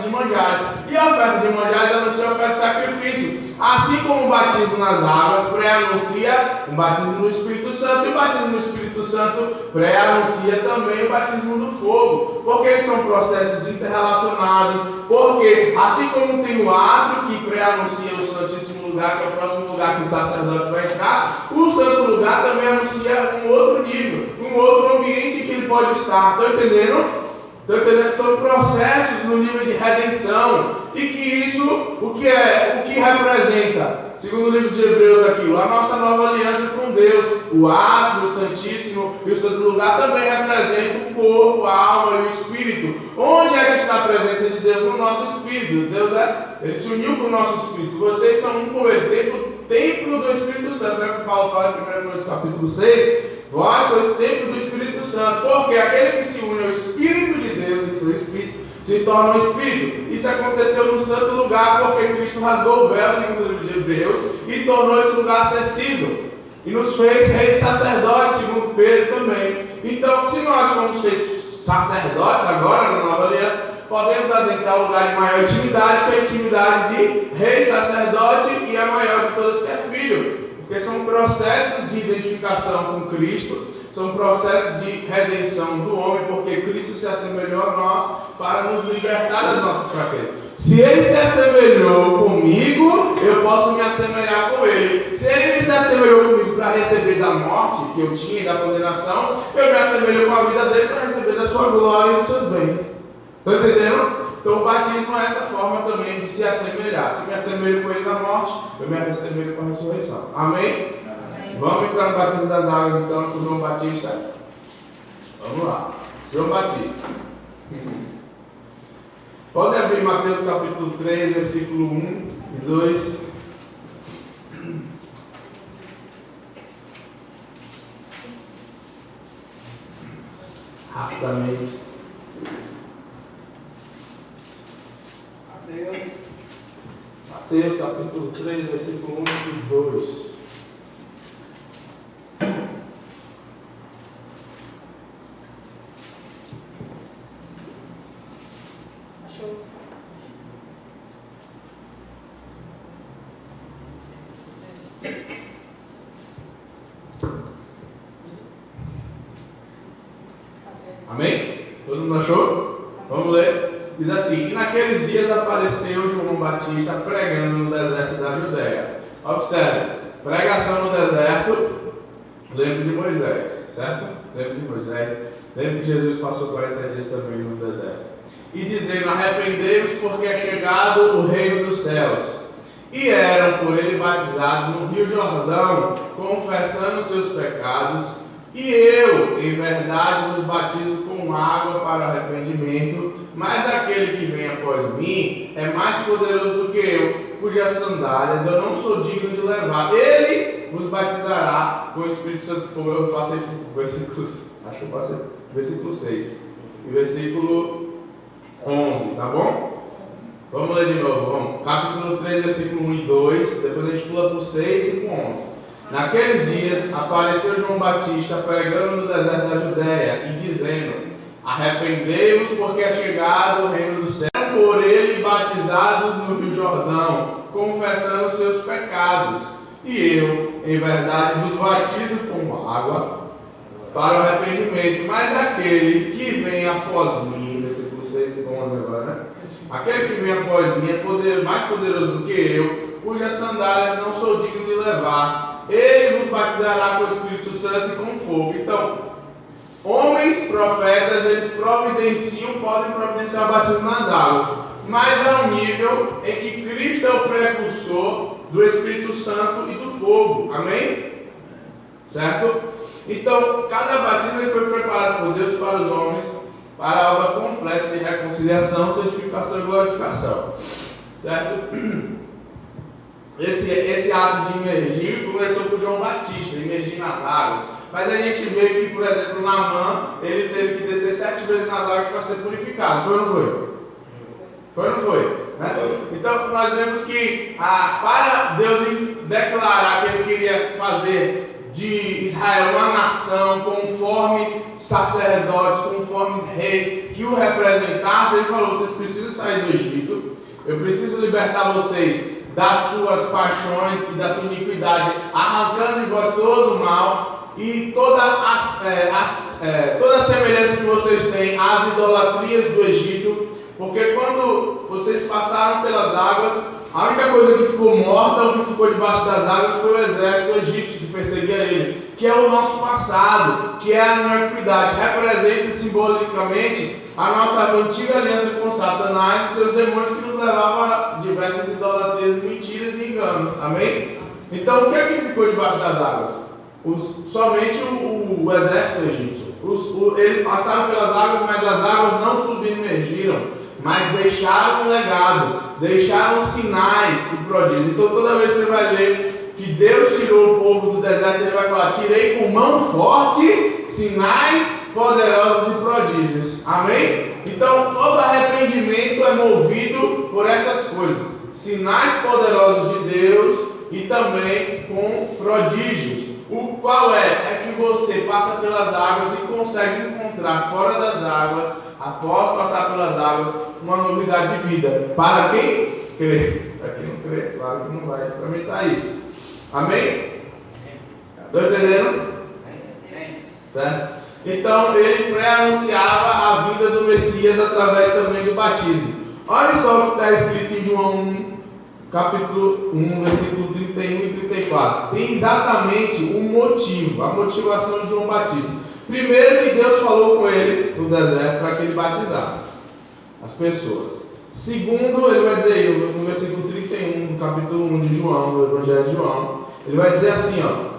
de manjares, e a oferta de manjares anuncia a oferta de sacrifício. Assim como o batismo nas águas pré-anuncia o batismo no Espírito Santo, e o batismo no Espírito Santo pré-anuncia também o batismo do fogo, porque eles são processos interrelacionados, porque assim como tem o átrio que pré-anuncia o Santíssimo Lugar, que é o próximo lugar que o sacerdote vai entrar, o Santo Lugar também anuncia um outro nível, um outro ambiente em que ele pode estar. Estão entendendo? Estão entendendo? São processos no nível de redenção, e que isso, o que representa? Segundo o livro de Hebreus aqui, a nossa nova aliança com Deus, o átrio, o Santíssimo e o Santo Lugar também representam o corpo, a alma e o Espírito. Onde é que está a presença de Deus? No nosso Espírito. Deus ele se uniu com o nosso Espírito. Vocês são um com ele, templo do Espírito Santo. É o que Paulo fala em 1 Coríntios capítulo 6. Vós sois templo do Espírito Santo, porque aquele que se une ao Espírito de Deus e seu Espírito se torna um Espírito. Isso aconteceu no santo lugar, porque Cristo rasgou o véu, segundo o livro de Hebreus, e tornou esse lugar acessível. E nos fez reis sacerdotes, segundo Pedro também. Então, se nós fomos feitos sacerdotes agora, na nova aliança, podemos adentrar o lugar de maior intimidade, que é a intimidade de rei, sacerdote, e a maior de todas, que é filho. Porque são processos de identificação com Cristo, são processos de redenção do homem, porque Cristo se assemelhou a nós para nos libertar das nossas fraquezas. Se ele se assemelhou comigo, eu posso me assemelhar com ele. Se ele se assemelhou comigo para receber da morte que eu tinha e da condenação, eu me assemelho com a vida dele para receber da sua glória e dos seus bens. Estão entendendo? Então o batismo é essa forma também de se assemelhar. Se eu me assemelho com ele na morte, eu me assemelho com a ressurreição. Amém? Amém. Vamos entrar no batismo das águas então com João Batista. Vamos lá. João Batista. Podem abrir Mateus capítulo 3, versículo 1 e 2. Rapidamente. Mateus capítulo 3, versículo 1 e 2. Achou? Amém? Todo mundo achou? Vamos ler. Diz assim: e naqueles dias apareceu João Batista pregando no deserto da Judéia. Observe, pregação no deserto, lembra de Moisés, certo? Lembra de Moisés. Lembra que Jesus passou 40 dias também no deserto. E dizendo: arrependei-vos, porque é chegado o reino dos céus. E eram por ele batizados no rio Jordão, confessando seus pecados. E eu, em verdade, vos batizo com água para arrependimento, mas aquele que vem após mim é mais poderoso do que eu, cujas sandálias eu não sou digno de levar. Ele vos batizará com o Espírito Santo. Eu passei versículos, acho que eu passei versículo 6 e versículo 11, tá bom? Vamos ler de novo, vamos. Capítulo 3, versículo 1 e 2, depois a gente pula para o 6 e para o 11. Naqueles dias apareceu João Batista pregando no deserto da Judéia e dizendo: arrependei-vos, porque é chegado o reino do céu. Por ele batizados no rio Jordão, confessando seus pecados. E eu, em verdade, vos batizo com água para o arrependimento. Mas aquele que vem após mim, versículo 6 e 11 agora, né? Aquele que vem após mim é mais poderoso do que eu, cujas sandálias não sou digno de levar. Ele vos batizará com o Espírito Santo e com fogo. Então, homens, profetas, eles podem providenciar o batismo nas águas, mas há um nível em que Cristo é o precursor do Espírito Santo e do fogo. Amém? certo? Então, cada batismo ele foi preparado por Deus para os homens, para a obra completa de reconciliação, santificação e glorificação, certo? Esse ato de imergir começou por João Batista, imergir nas águas. Mas a gente vê que, por exemplo, Naamã, ele teve que descer 7 vezes nas águas para ser purificado. Foi ou não foi? Foi ou não foi? Né? Então, nós vemos que para Deus declarar que ele queria fazer de Israel uma nação conforme sacerdotes, conforme reis que o representassem, ele falou: vocês precisam sair do Egito, eu preciso libertar vocês das suas paixões e da sua iniquidade, arrancando de vós todo o mal e toda a semelhança que vocês têm às idolatrias do Egito, porque quando vocês passaram pelas águas, a única coisa que ficou morta ou que ficou debaixo das águas foi o exército egípcio que perseguia ele, que é o nosso passado, que é a iniquidade, representa simbolicamente a nossa antiga aliança com Satanás e seus demônios que nos levavam a diversas idolatrias, mentiras e enganos. Amém? Então, o que é que ficou debaixo das águas? Somente o exército egípcio. Eles passaram pelas águas, mas as águas não submergiram, mas deixaram um legado, deixaram sinais e prodígios. Então, toda vez que você vai ler que Deus tirou o povo do deserto, ele vai falar: tirei com mão forte sinais poderosos e prodígios. Amém? Então, todo arrependimento é movido por essas coisas: sinais poderosos de Deus e também com prodígios. O qual é que você passa pelas águas e consegue encontrar fora das águas, após passar pelas águas, uma novidade de vida. Para quem crê. Para quem não crê, claro que não vai experimentar isso. Amém? Estão entendendo? Certo? Então, ele pré-anunciava a vinda do Messias através também do batismo. Olha só o que está escrito em João 1, capítulo 1, versículo 31 e 34. Tem exatamente o motivo, a motivação de João Batista. Primeiro, que Deus falou com ele no deserto para que ele batizasse as pessoas. Segundo, ele vai dizer no versículo 31 do capítulo 1 de João, do Evangelho de João, ele vai dizer assim, ó: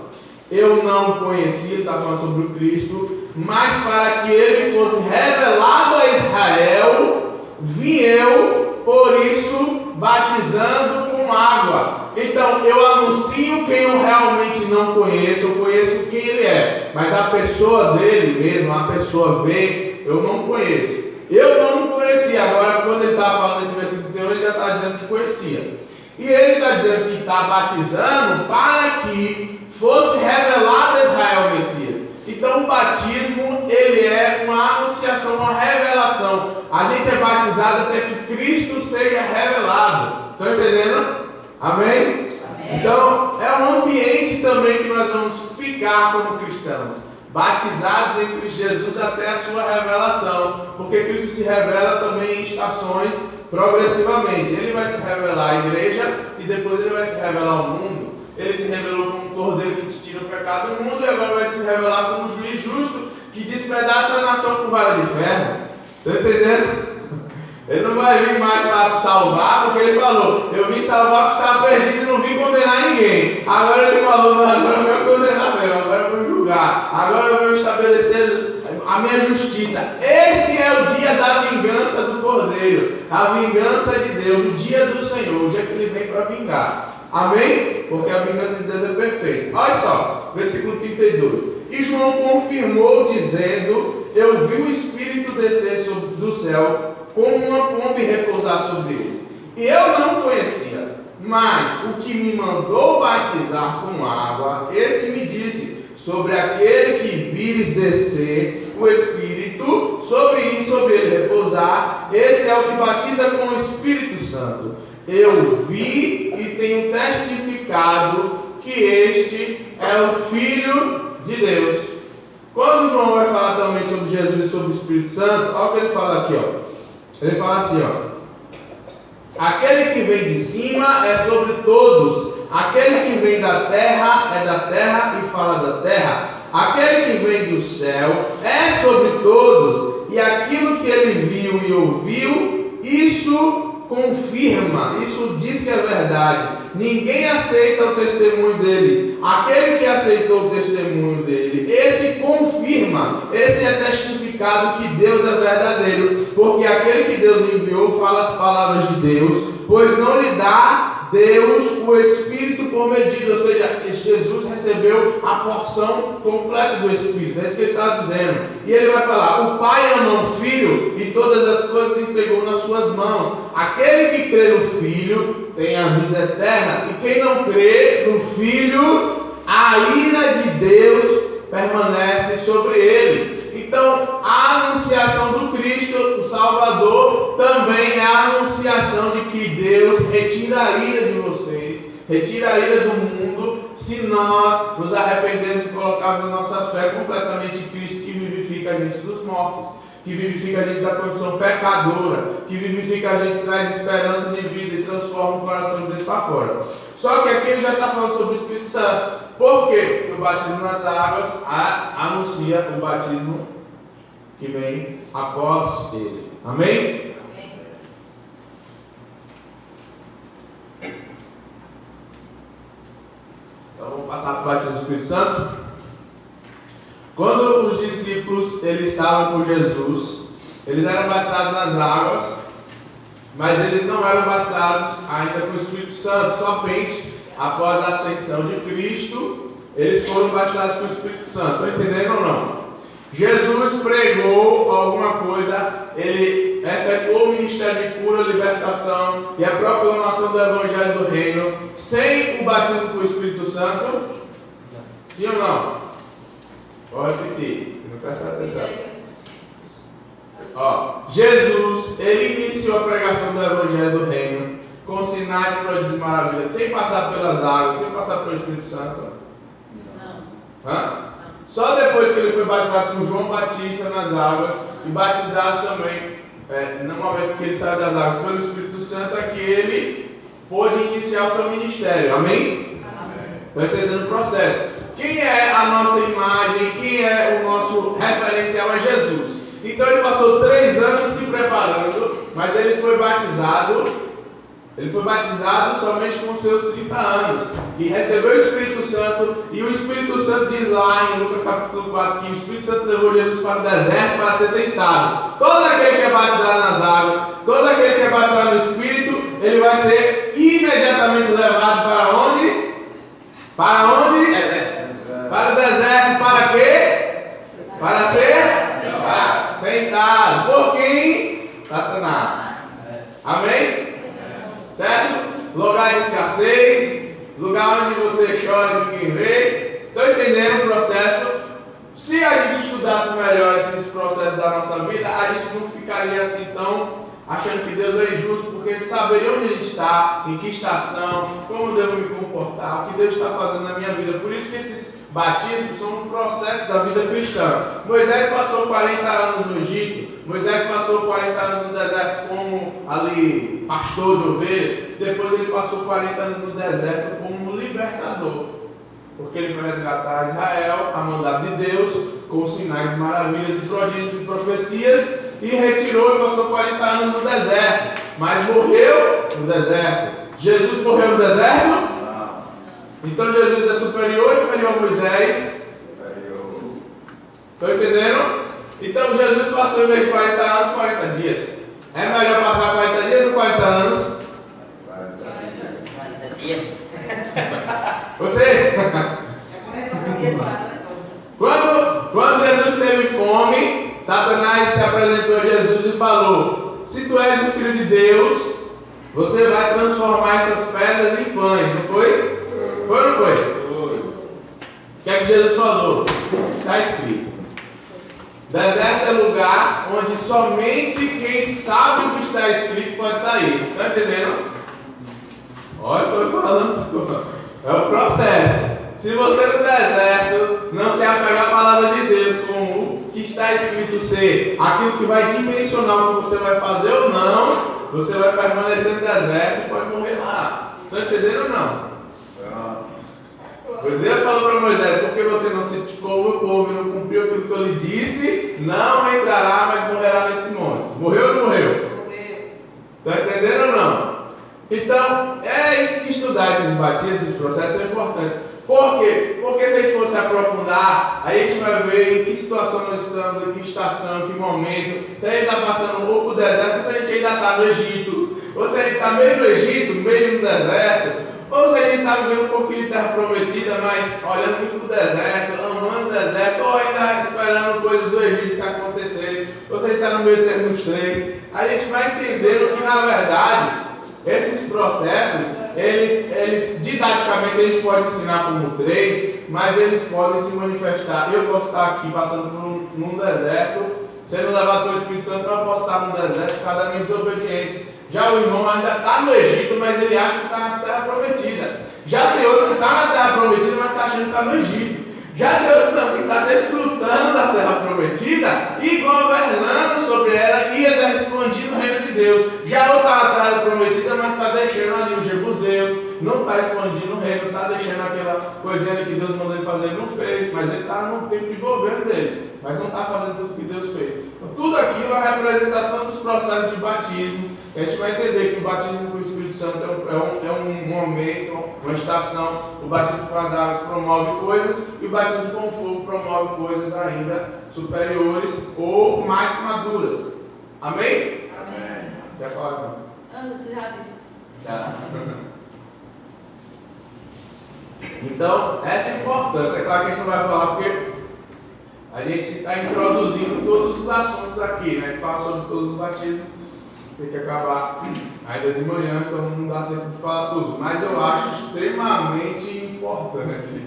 eu não conhecia, está falando sobre o Cristo, mas para que ele fosse revelado a Israel, vim eu, por isso, batizando com água. Então, eu anuncio quem eu realmente não conheço, eu conheço quem ele é, mas a pessoa dele mesmo, a pessoa vem, eu não conheço. Eu não conhecia. Agora, quando ele está falando nesse versículo 31, ele já está dizendo que conhecia. E ele está dizendo que está batizando para que fosse revelado a Israel o Messias. Então, o batismo, ele é uma anunciação, uma revelação. A gente é batizado até que Cristo seja revelado. Estão entendendo? Amém? Amém? Então, é um ambiente também que nós vamos ficar como cristãos, batizados em Cristo Jesus até a sua revelação, porque Cristo se revela também em estações progressivamente. Ele vai se revelar à igreja e depois ele vai se revelar ao mundo. Ele se revelou como um cordeiro que te tira o pecado do mundo e agora vai se revelar como um juiz justo que despedaça a nação com vara de ferro. Está entendendo? Ele não vai vir mais para salvar, porque ele falou: eu vim salvar o que estava perdido e não vim condenar ninguém. Agora ele falou: não, agora eu vou condenar mesmo, agora eu vou julgar, agora eu vou estabelecer a minha justiça. Este é o dia da vingança do Cordeiro, a vingança de Deus, o dia do Senhor, o dia que ele vem para vingar. Amém? Porque a vingança de Deus é perfeita. Olha só, versículo 32. E João confirmou dizendo: eu vi o Espírito descer do céu como uma pomba e repousar sobre ele. E eu não conhecia, mas o que me mandou batizar com água, esse me disse: sobre aquele que vires descer o Espírito, sobre ele repousar, esse é o que batiza com o Espírito Santo. Eu vi e tenho testificado que este é o Filho de Deus. Quando João vai falar também sobre Jesus e sobre o Espírito Santo, olha o que ele fala aqui, ó. Ele fala assim, ó: aquele que vem de cima é sobre todos, aquele que vem da terra é da terra e fala da terra, aquele que vem do céu é sobre todos, e aquilo que ele viu e ouviu, isso confirma, isso diz que é verdade. Ninguém aceita o testemunho dele. Aquele que aceitou o testemunho dele, esse confirma, esse é testificado que Deus é verdadeiro, porque aquele que Deus enviou fala as palavras de Deus, pois não lhe dá Deus o Espírito por medida, ou seja, Jesus recebeu a porção completa do Espírito, é isso que ele está dizendo. E ele vai falar: o Pai ama o Filho e todas as coisas entregou nas suas mãos. Aquele que crê no Filho tem a vida eterna, e quem não crê no Filho, a ira de Deus permanece sobre ele. Então, a anunciação do Cristo, o Salvador, também é a anunciação de que Deus retira a ira de vocês, retira a ira do mundo, se nós nos arrependemos e colocarmos a nossa fé completamente em Cristo, que vivifica a gente dos mortos, que vivifica a gente da condição pecadora, que vivifica a gente, traz esperança de vida e transforma o coração de dentro para fora. Só que aqui ele já está falando sobre o Espírito Santo. Por quê? Porque o batismo nas águas anuncia o batismo que vem após ele. Amém? Amém. Então vamos passar para o batismo do Espírito Santo. Quando os discípulos eles estavam com Jesus, eles eram batizados nas águas, mas eles não eram batizados ainda com o Espírito Santo. Somente após a ascensão de Cristo, eles foram batizados com o Espírito Santo. Estão entendendo ou não? Jesus pregou alguma coisa, ele efetuou o ministério de cura, libertação e a proclamação do Evangelho do Reino sem o batismo com o Espírito Santo? Sim ou não? Vou repetir, não presta atenção. Jesus, ele iniciou a pregação do Evangelho do Reino com sinais, prodígios e maravilhas, sem passar pelas águas, sem passar pelo Espírito Santo? Não. Hã? Só depois que ele foi batizado com João Batista nas águas e batizado também, no momento que ele saiu das águas pelo Espírito Santo, é que ele pôde iniciar o seu ministério. Amém? Está entendendo o processo? Quem é a nossa imagem, quem é o nosso referencial é Jesus. Então ele passou 3 anos se preparando, mas ele foi batizado somente com seus 30 anos e recebeu o Espírito Santo, e o Espírito Santo diz lá em Lucas capítulo 4 que o Espírito Santo levou Jesus para o deserto para ser tentado. Todo aquele que é batizado nas águas, todo aquele que é batizado no Espírito, ele vai ser imediatamente levado para onde? Para onde? Para o deserto. Para quê? Para ser tentado. Por quem? Satanás. Amém? Certo? Lugar de escassez, lugar onde você chora e ninguém vê. Estão entendendo o processo? Se a gente estudasse melhor esses processos da nossa vida, a gente não ficaria assim tão achando que Deus é injusto, porque a gente saberia onde a gente está, em que estação, como devo me comportar, o que Deus está fazendo na minha vida. Por isso que esses batismos são um processo da vida cristã. Moisés passou 40 anos no Egito, Moisés passou 40 anos no deserto como ali pastor de ovelhas, depois ele passou 40 anos no deserto como libertador, porque ele foi resgatar Israel a mandado de Deus, com sinais, maravilhas, prodígios e profecias, e retirou e passou 40 anos no deserto, mas morreu no deserto. Jesus morreu no deserto? Então Jesus é superior ou inferior a Moisés? Estão entendendo? Então Jesus passou em vez de 40 anos, 40 dias. É melhor passar 40 dias ou 40 anos? 40 dias. Você? Quando Jesus teve fome, Satanás se apresentou a Jesus e falou: se tu és o Filho de Deus, você vai transformar essas pedras em pães. Não foi? Foi ou não foi? O que é que Jesus falou? Está escrito: deserto é lugar onde somente quem sabe o que está escrito pode sair. Está entendendo? Olha, estou falando. É o processo. Se você no deserto não se apegar à palavra de Deus com o que está escrito ser aquilo que vai dimensionar o que você vai fazer ou não, você vai permanecer no deserto e pode morrer lá. Está entendendo ou não? Pois Deus falou para Moisés: porque você não santificou o meu povo e não cumpriu aquilo que eu lhe disse, não entrará, mas morrerá nesse monte. Morreu ou não morreu? Morreu. Estão entendendo ou não? Então, estudar esses batismos, esses processos é importante. Por quê? Porque se a gente for se aprofundar, a gente vai ver em que situação nós estamos, em que estação, em que momento. Se a gente está passando um pouco do deserto, ou se a gente ainda está no Egito. Ou se a gente está meio no Egito, meio no deserto. Ou se a gente está vivendo um pouquinho de terra prometida, mas olhando muito para o deserto, amando o deserto, ou ainda esperando coisas do Egito se acontecerem. Ou se a gente está no meio termo dos três. A gente vai entendendo que, na verdade, esses processos, eles didaticamente a gente pode ensinar como três, mas eles podem se manifestar. Eu posso estar aqui passando por num deserto, sendo levado pelo Espírito Santo, eu posso estar no deserto por causa da minha desobediência. Já o irmão ainda está no Egito, mas ele acha que está na terra prometida. Já tem outro que está na terra prometida, mas está achando que está no Egito. Já tem outro que está desfrutando da terra prometida e governando sobre ela e expandindo o reino de Deus. Já outro está na terra prometida, mas está deixando ali os jebuseus, não está expandindo o reino, está deixando aquela coisinha que Deus mandou ele fazer, ele não fez, mas ele está no tempo de governo dele, mas não está fazendo tudo que Deus fez. Então, tudo aquilo é a representação dos processos de batismo. A gente vai entender que o batismo com o Espírito Santo é um momento, uma estação. O batismo com as águas promove coisas e o batismo com o fogo promove coisas ainda superiores ou mais maduras. Amém? Amém. Quer falar, irmão? Não, você já disse. Tá. Então, essa é a importância. É claro que a gente não vai falar porque a gente está introduzindo todos os assuntos aqui, né? A gente fala sobre todos os batismos. Tem que acabar ainda de manhã, então não dá tempo de falar tudo. Mas eu acho extremamente importante.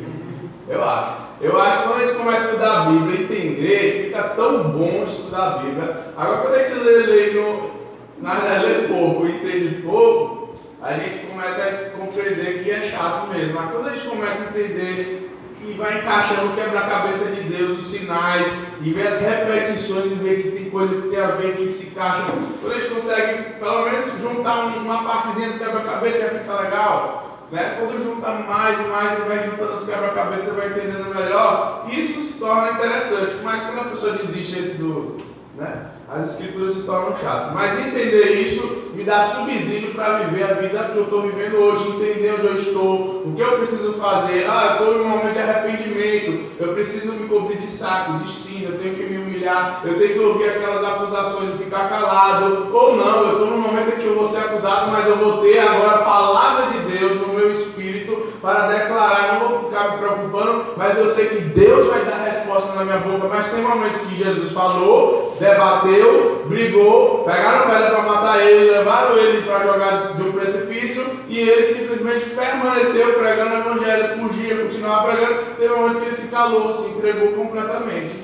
Eu acho que quando a gente começa a estudar a Bíblia e entender, fica tão bom estudar a Bíblia. Agora quando a gente lê pouco e entende pouco, a gente começa a compreender que é chato mesmo. Mas quando a gente começa a entender e vai encaixando o quebra-cabeça de Deus, os sinais, e ver as repetições e ver que tem coisa que tem a ver, que se encaixa. Quando a gente consegue, pelo menos, juntar uma partezinha do quebra-cabeça, já fica legal. Né? Quando junta mais e mais e vai juntando os quebra-cabeça, vai entendendo melhor, isso se torna interessante. Mas quando a pessoa desiste né? As escrituras se tornam chatas. Mas entender isso me dá subsídio para viver a vida que eu estou vivendo hoje, entender onde eu estou, o que eu preciso fazer. Eu estou em um momento de arrependimento, eu preciso me cobrir de saco, de cinza, eu tenho que me humilhar, eu tenho que ouvir aquelas acusações e ficar calado. Ou não, eu estou num momento em que eu vou ser acusado, mas eu vou ter agora a palavra de Deus no meu espírito para declarar, não vou ficar me preocupando, mas eu sei que Deus vai dar resposta na minha boca. Mas tem momentos que Jesus falou, debateu, brigou, pegaram pedra para matar ele, levaram ele para jogar de um precipício e ele simplesmente permaneceu pregando o evangelho, fugia, continuava pregando. Teve um momento que ele se calou, se entregou completamente.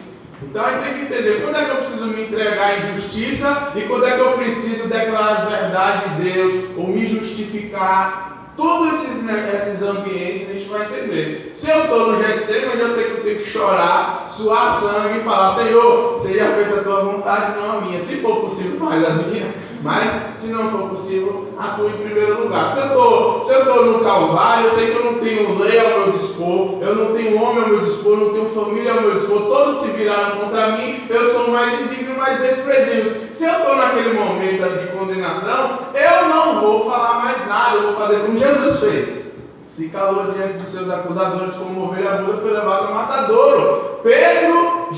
Então a gente tem que entender quando é que eu preciso me entregar em justiça e quando é que eu preciso declarar as verdades de Deus ou me justificar. Todos esses ambientes a gente vai entender. Se eu estou no Getsemane, eu sei que eu tenho que chorar, suar sangue e falar: Senhor, seja feita a tua vontade, não a minha. Se for possível, faz a minha. Mas se não for possível, atua em primeiro lugar. Se eu estou no Calvário, eu sei que eu não tenho lei ao meu dispor, eu não tenho homem ao meu dispor, não tenho família ao meu dispor, todos se viraram contra mim, eu sou mais indigno e mais desprezível. Se eu estou naquele momento de condenação, eu não vou falar mais nada, eu vou fazer como Jesus fez. Se calou diante dos seus acusadores, como ovelha muda, foi levado ao matadouro. Pedro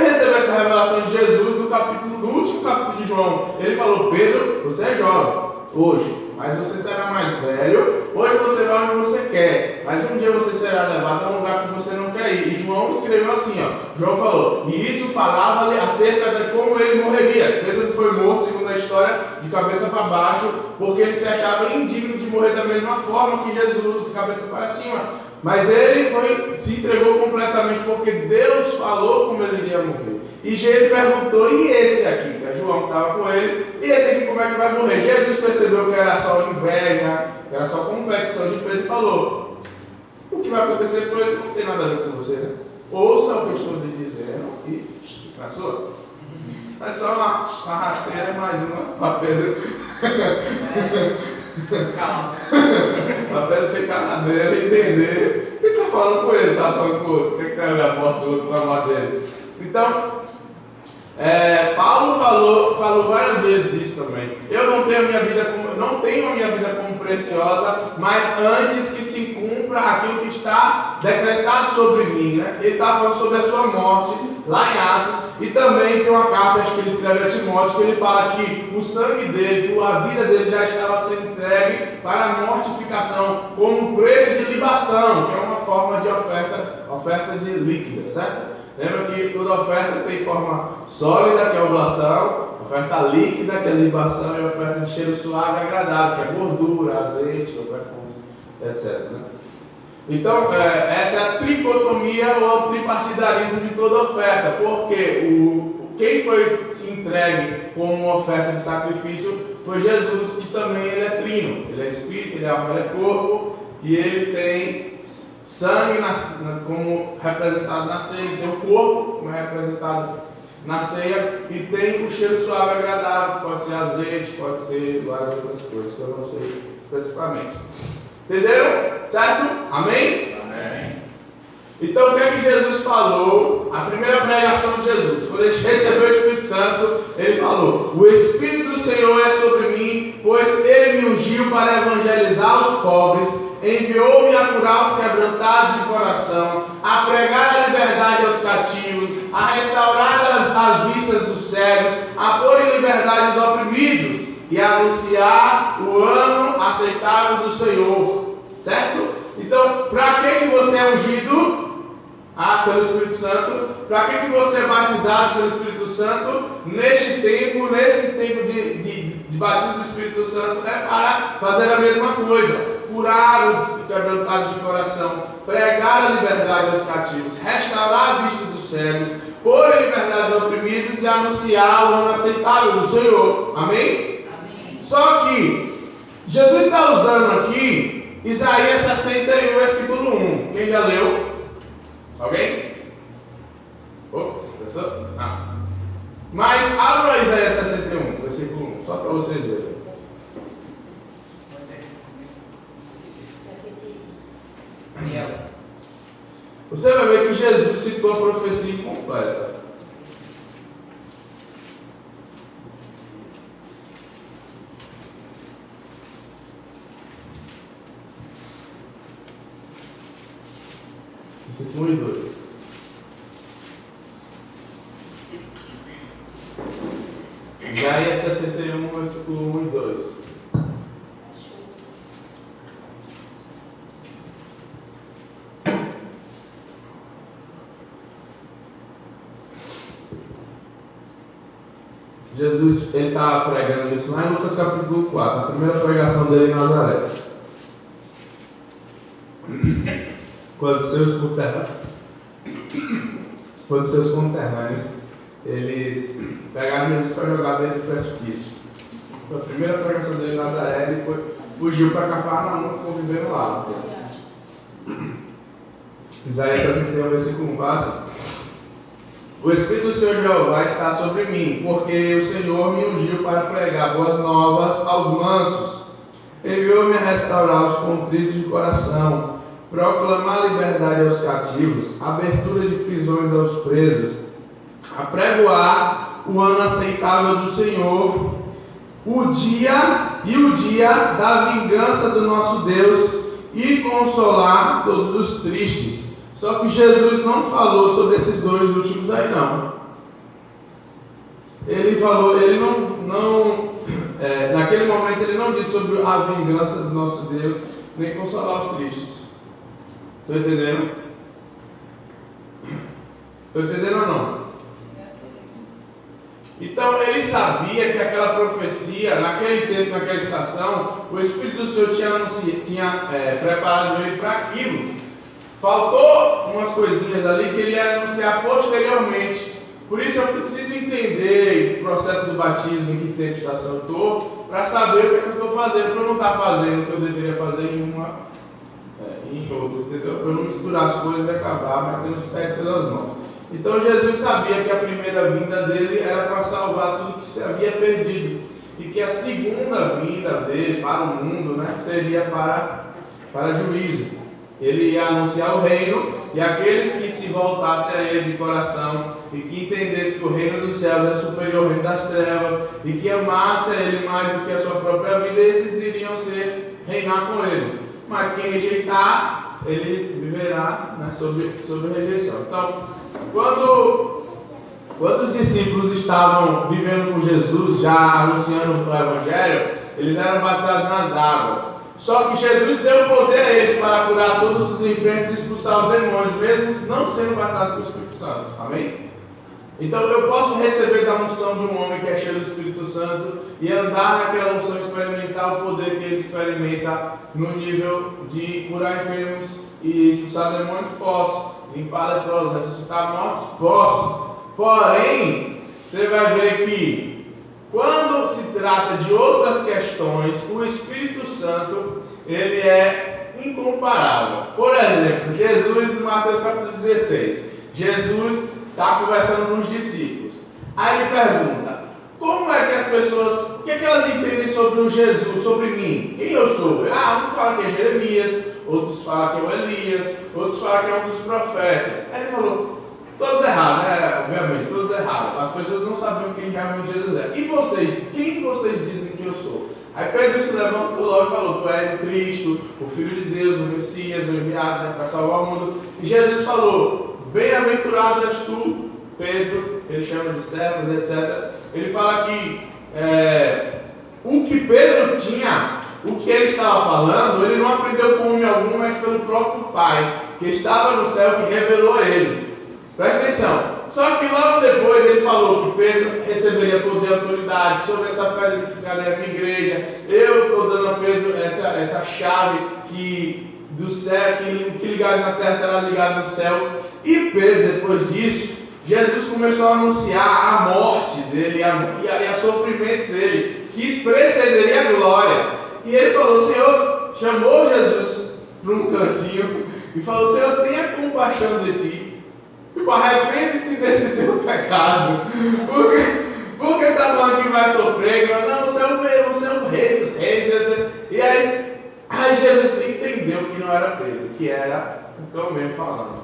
recebeu essa revelação de Jesus no último capítulo de João. Ele falou: Pedro, você é jovem hoje, mas você será mais velho. Hoje você vai onde você quer, mas um dia você será levado a um lugar que você não quer ir. E João escreveu assim, João falou, e isso falava-lhe acerca de como ele morreria. Pedro foi morto, segundo a história, de cabeça para baixo, porque ele se achava indigno de morrer da mesma forma que Jesus, de cabeça para cima. Mas ele se entregou completamente porque Deus falou como ele iria morrer. E ele perguntou: e esse aqui, que é João que estava com ele, e esse aqui como é que vai morrer? Jesus percebeu que era só inveja, que era só competição de Pedro e falou: o que vai acontecer com ele não tem nada a ver com você, né? Ouça o que eu estou lhe dizendo e fica sua. É só uma rasteira, mais uma para Pedro. Calma. Para Pedro ficar na dele e entender o que está falando com ele, está falando com o outro, o que está a ver a porta do outro para a dele. Então, Paulo falou várias vezes isso também. Eu não tenho a minha vida como preciosa, mas antes que se cumpra aquilo que está decretado sobre mim, né? Ele está falando sobre a sua morte lá em Atos, e também tem uma carta que ele escreve a Timóteo, que ele fala que o sangue dele, a vida dele já estava sendo entregue para a mortificação como preço de libação, que é uma forma de oferta de líquida, certo? Lembra que toda oferta tem forma sólida, que é a oblação, oferta líquida, que é a libação, e oferta de cheiro suave e agradável, que é gordura, azeite, perfumes, etc. Né? Então, essa é a tricotomia ou o tripartidarismo de toda oferta, porque quem foi se entregue como oferta de sacrifício foi Jesus, que também ele é trino, ele é espírito, ele é alma, ele é corpo, e ele tem sangue como representado na ceia, ele tem o corpo como é representado na ceia, e tem o cheiro suave e agradável, pode ser azeite, pode ser várias outras coisas, que eu não sei especificamente. Entenderam? Certo? Amém? Amém. Então o que é que Jesus falou? A primeira pregação de Jesus, quando ele recebeu o Espírito Santo, ele falou: o Espírito do Senhor é sobre mim, pois ele me ungiu para evangelizar os pobres, enviou-me a curar os quebrantados de coração, a pregar a liberdade aos cativos, a restaurar as vistas dos cegos, a pôr em liberdade os oprimidos e a anunciar o ano aceitável do Senhor. Certo? Então, para que você é ungido? Pelo Espírito Santo. Para que você é batizado pelo Espírito Santo? Nesse tempo de batismo do Espírito Santo, é para fazer a mesma coisa: curar os quebrantados de coração, pregar a liberdade aos cativos, restaurar a vista dos cegos, pôr em liberdade os oprimidos e anunciar o ano aceitável do Senhor. Amém? Amém. Só que Jesus está usando aqui Isaías 61, versículo 1. Quem já leu? Alguém? Mas abra Isaías 61, versículo 1, só para vocês verem. Você vai ver que Jesus citou a profecia incompleta. Versículo 1 e 2. Isaías 61, versículo 1 e 2. Jesus, ele está pregando isso lá em Lucas capítulo 4, a primeira pregação dele em Nazaré. Quando seus conterrâneos, eles pegaram Jesus para jogar dentro do precipício. A primeira pregação dele em Nazaré, ele fugiu para Cafarnaum e ficou vivendo lá. Isaías 61, versículo 1, passa. O Espírito do Senhor Jeová está sobre mim, porque o Senhor me ungiu para pregar boas novas aos mansos. Enviou-me a restaurar os contritos de coração, proclamar liberdade aos cativos, abertura de prisões aos presos, apregoar o ano aceitável do Senhor, o dia da vingança do nosso Deus, e consolar todos os tristes. Só que Jesus não falou sobre esses dois últimos aí, não. Ele falou, naquele momento ele não disse sobre a vingança do nosso Deus, nem consolar os tristes. Estou entendendo? Estou entendendo ou não? Então ele sabia que aquela profecia, naquele tempo, naquela estação, o Espírito do Senhor tinha preparado ele para aquilo. Faltou umas coisinhas ali que ele ia anunciar posteriormente. Por isso eu preciso entender o processo do batismo, em que tempo de estação eu estou, para saber o que é que eu estou fazendo, para eu não estar fazendo o que eu deveria fazer em outro, entendeu? Para eu não misturar as coisas e acabar batendo os pés pelas mãos. Então Jesus sabia que a primeira vinda dele era para salvar tudo que se havia perdido, e que a segunda vinda dele para o mundo, seria para juízo. Ele ia anunciar o reino, e aqueles que se voltassem a ele de coração e que entendessem que o reino dos céus é superior ao reino das trevas e que amassem a ele mais do que a sua própria vida, esses iriam reinar com ele. Mas quem rejeitar, ele viverá, né, sob rejeição. Então, quando os discípulos estavam vivendo com Jesus, já anunciando o Evangelho, eles eram batizados nas águas. Só que Jesus deu poder a eles para curar todos os enfermos e expulsar os demônios, mesmo não sendo batizados com o Espírito Santo. Amém? Então eu posso receber da unção de um homem que é cheio do Espírito Santo e andar naquela unção, experimentar o poder que ele experimenta no nível de curar enfermos e expulsar demônios? Posso. Limpar leprosos, ressuscitar mortos? Posso. Porém, você vai ver que quando se trata de outras questões, o Espírito Santo, ele é incomparável. Por exemplo, Jesus, no Mateus capítulo 16, Jesus está conversando com os discípulos. Aí ele pergunta, como é que as pessoas, o que é que elas entendem sobre o Jesus, sobre mim? Quem eu sou? Um fala que é Jeremias, outros falam que é o Elias, outros falam que é um dos profetas. Aí ele falou, todos errados, né? Obviamente, todos errados. As pessoas não sabiam quem realmente Jesus é. E vocês? Quem vocês dizem que eu sou? Aí Pedro se levantou logo e falou, tu és o Cristo, o Filho de Deus, o Messias, o enviado, né, para salvar o mundo. E Jesus falou, bem-aventurado és tu, Pedro, ele chama de Cefas, etc. Ele fala que o que Pedro tinha, o que ele estava falando, ele não aprendeu com homem algum, mas pelo próprio Pai, que estava no céu, que revelou a ele. Presta atenção. Só que logo depois ele falou que Pedro receberia poder e autoridade sobre essa pedra que ficaria na igreja. Eu estou dando a Pedro essa chave que do céu, que ligares na terra será ligado no céu. E Pedro, depois disso, Jesus começou a anunciar a morte dele e a sofrimento dele, que precederia a glória. E ele falou, Senhor, chamou Jesus para um cantinho e falou, Senhor, tenha compaixão de ti. Tipo, arrepende-te desse teu pecado. Porque você está falando que vai sofrer? Não, você é o rei dos reis. E aí Jesus entendeu que não era Pedro, que era o cão mesmo falando.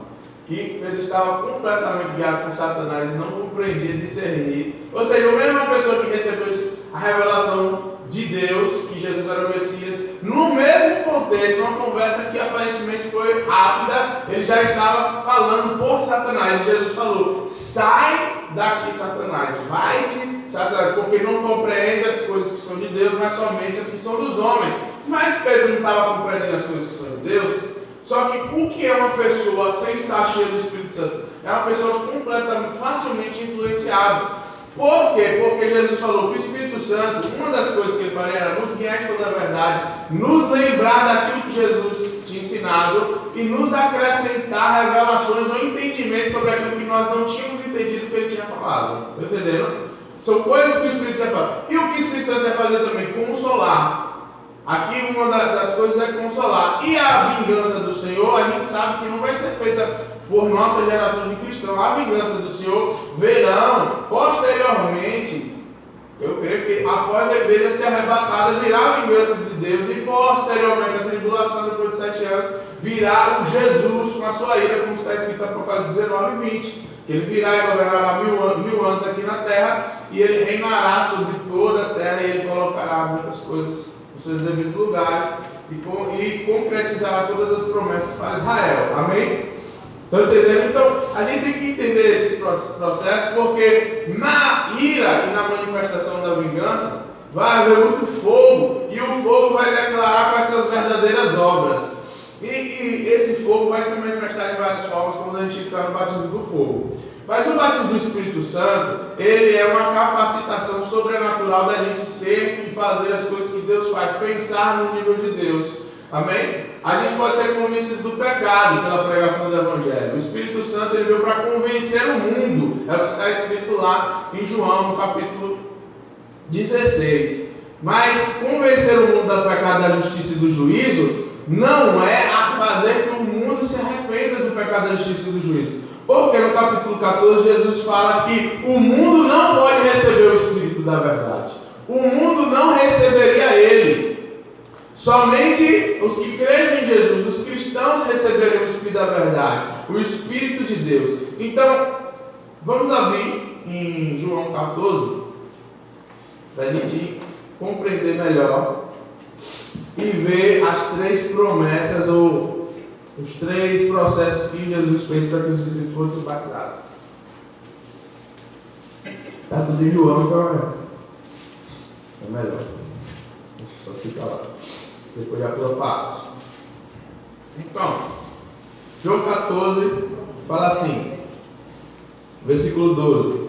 Que Pedro estava completamente guiado por Satanás e não compreendia discernir. Ou seja, a mesma pessoa que recebeu a revelação de Deus, que Jesus era o Messias, no mesmo contexto, uma conversa que aparentemente foi rápida, ele já estava falando por Satanás. E Jesus falou, sai daqui, Satanás, vai-te, Satanás, porque não compreende as coisas que são de Deus, mas somente as que são dos homens. Mas Pedro não estava compreendendo as coisas que são de Deus. Só que o que é uma pessoa sem estar cheia do Espírito Santo? É uma pessoa completamente, facilmente influenciável. Por quê? Porque Jesus falou que o Espírito Santo, uma das coisas que ele faria era nos guiar em toda a verdade, nos lembrar daquilo que Jesus tinha ensinado e nos acrescentar revelações ou entendimento sobre aquilo que nós não tínhamos entendido que ele tinha falado. Estão entendendo? São coisas que o Espírito Santo faz. E o que o Espírito Santo vai fazer também? Consolar. Aqui uma das coisas é consolar. E a vingança do Senhor, a gente sabe que não vai ser feita por nossa geração de cristãos. A vingança do Senhor verão, posteriormente, eu creio que após a igreja ser arrebatada, virá a vingança de Deus e posteriormente a tribulação depois de 7 anos, virá o Jesus com a sua ira, como está escrito em Apocalipse 19 e 20. Ele virá e governará mil anos aqui na terra e ele reinará sobre toda a terra e ele colocará muitas coisas nos seus devidos lugares e concretizará todas as promessas para Israel. Amém? Estão entendendo? Então, a gente tem que entender esses processos, porque na ira e na manifestação da vingança vai haver muito fogo, e o fogo vai declarar quais são as verdadeiras obras. E esse fogo vai se manifestar de várias formas, quando a gente está no batismo do fogo. Mas o batismo do Espírito Santo, ele é uma capacitação sobrenatural da gente ser e fazer as coisas que Deus faz, pensar no nível de Deus. Amém? A gente pode ser convencido do pecado pela pregação do Evangelho. O Espírito Santo ele veio para convencer o mundo. É o que está escrito lá em João, no capítulo 16. Mas convencer o mundo do pecado, da justiça e do juízo não é a fazer que o mundo se arrependa do pecado, da justiça e do juízo. Porque no capítulo 14 Jesus fala que o mundo não pode receber o Espírito da verdade. O mundo não receberia ele Somente os que creem em Jesus, os cristãos, receberem o Espírito da verdade, o Espírito de Deus. Então, vamos abrir em João 14, para a gente compreender melhor e ver as 3 promessas ou os 3 processos que Jesus fez para que os discípulos fossem batizados. Está tudo em João, então é melhor. Só fica lá. Depois já pula Atos. Então, João 14 fala assim, versículo 12.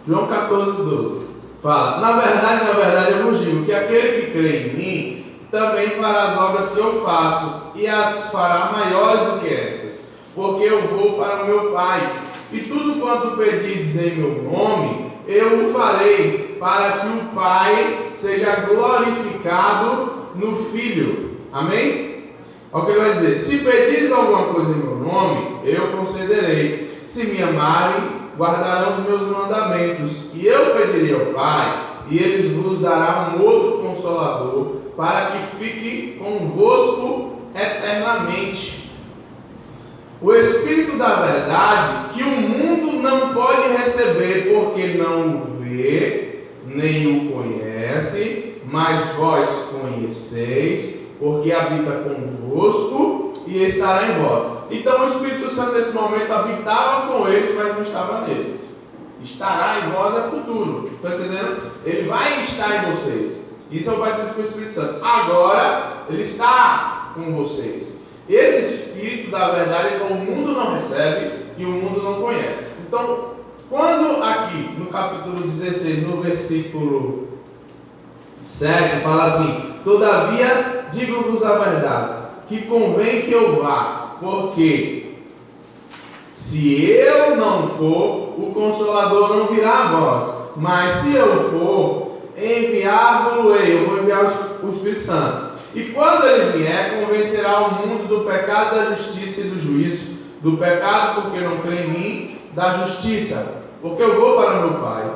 João 14, 12. Fala, na verdade eu vos digo que aquele que crê em mim também fará as obras que eu faço e as fará maiores do que estas, porque eu vou para o meu Pai. E tudo quanto pedires em meu nome, eu o farei, para que o Pai seja glorificado no Filho. Amém? Olha o que ele vai dizer. Se pedires alguma coisa em meu nome, eu concederei. Se me amarem, guardarão os meus mandamentos. E eu pedirei ao Pai, e ele vos dará um outro Consolador, para que fique convosco eternamente. O Espírito da verdade, que o mundo não pode receber, porque não o vê, nem o conhece, mas vós conheceis, porque habita convosco e estará em vós. Então o Espírito Santo nesse momento habitava com eles, mas não estava neles. Estará em vós é futuro. Estão entendendo? Ele vai estar em vocês. Isso é o batismo com o Espírito Santo. Agora, ele está com vocês. Esse Espírito da verdade, o mundo não recebe e o mundo não conhece. Então, quando aqui no capítulo 16, no versículo 7, fala assim: todavia digo-vos a verdade, que convém que eu vá, porque se eu não for, o Consolador não virá a vós, mas se eu for, enviar-vos-ei, eu vou enviar o Espírito Santo. E quando ele vier, convencerá o mundo do pecado, da justiça e do juízo. Do pecado, porque não crê em mim, da justiça, porque eu vou para meu Pai,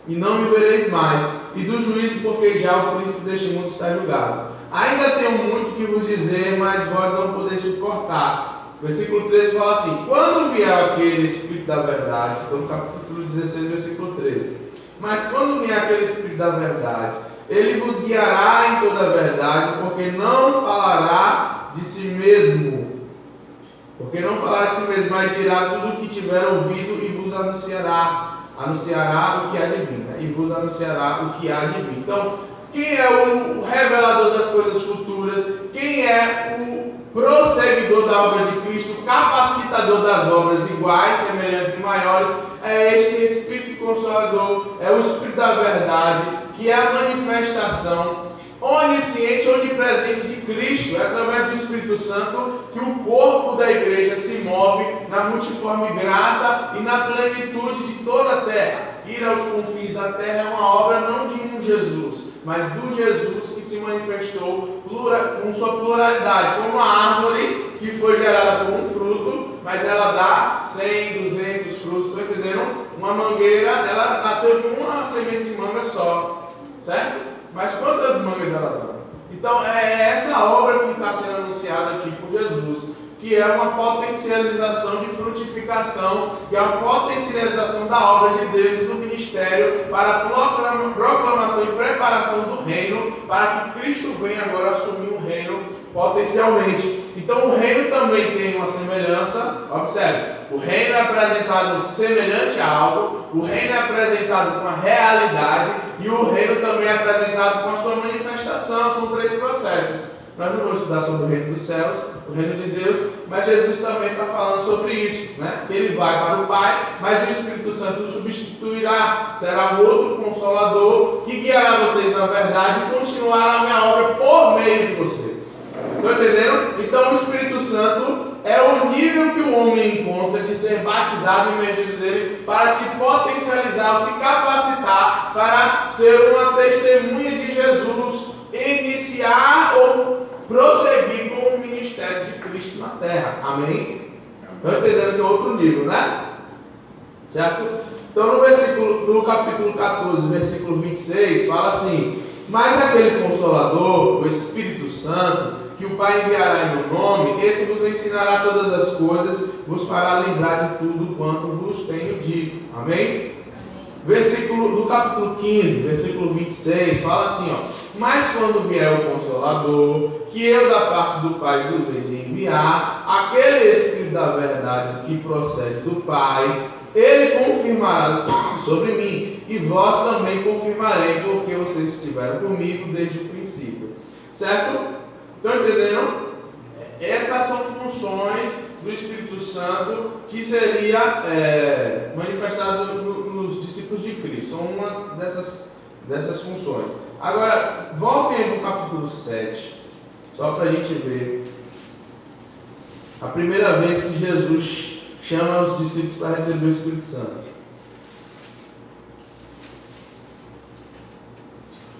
e não me vereis mais, e do juízo, porque já o príncipe deste mundo está julgado. Ainda tenho muito que vos dizer, mas vós não podeis suportar. Versículo 13 fala assim: quando vier aquele Espírito da verdade, estou no capítulo 16, versículo 13. Mas quando vier aquele Espírito da verdade, ele vos guiará em toda a verdade, porque não falará de si mesmo. Porque não falará de si mesmo, mas dirá tudo o que tiver ouvido e vos anunciará o que há de vir, né? E vos anunciará o que há de vir. Então, quem é o revelador das coisas futuras? Quem é o prosseguidor da obra de Cristo, capacitador das obras iguais, semelhantes e maiores? É este Espírito Consolador, é o Espírito da verdade, que é a manifestação onisciente, onipresente de Cristo. É através do Espírito Santo que o corpo da igreja se move na multiforme graça e na plenitude de toda a terra. Ir aos confins da terra é uma obra não de um Jesus, mas do Jesus que se manifestou com sua pluralidade, como uma árvore que foi gerada por um fruto, mas ela dá 100, 200 frutos. Estão entendendo? Uma mangueira, ela nasceu com uma semente de manga só, certo? Mas quantas mangas ela dá? Então é essa obra que está sendo anunciada aqui por Jesus, que é uma potencialização de frutificação, que é uma potencialização da obra de Deus e do ministério para a proclamação e preparação do reino, para que Cristo venha agora assumir o reino potencialmente. Então o reino também tem uma semelhança. Observe, o reino é apresentado semelhante a algo, o reino é apresentado com a realidade e o reino também é apresentado com a sua manifestação. São 3 processos. Nós não vamos estudar sobre o reino dos céus, o reino de Deus, mas Jesus também está falando sobre isso, né? Que ele vai para o Pai, mas o Espírito Santo o substituirá, será o outro Consolador que guiará vocês na verdade e continuará a minha obra por meio de vocês. Estão entendendo? Então o Espírito Santo é o nível que o homem encontra de ser batizado e imergido dele para se potencializar, ou se capacitar para ser uma testemunha de Jesus, iniciar ou prosseguir com o ministério de Cristo na terra. Amém? Estão entendendo que é outro nível, né? Certo? Então no capítulo 14, versículo 26, fala assim: mas aquele Consolador, o Espírito Santo, que o Pai enviará em meu nome, esse vos ensinará todas as coisas, vos fará lembrar de tudo quanto vos tenho dito. Amém? No capítulo 15, versículo 26, fala assim, ó: mas quando vier o Consolador, que eu da parte do Pai vos hei de enviar, aquele Espírito da verdade que procede do Pai, ele confirmará sobre mim, e vós também confirmarei, porque vocês estiveram comigo desde o princípio. Certo? Estão entendendo? Essas são funções do Espírito Santo que seria manifestado nos discípulos de Cristo. São uma dessas funções. Agora, voltem aí para o capítulo 7, só para a gente ver a primeira vez que Jesus chama os discípulos para receber o Espírito Santo.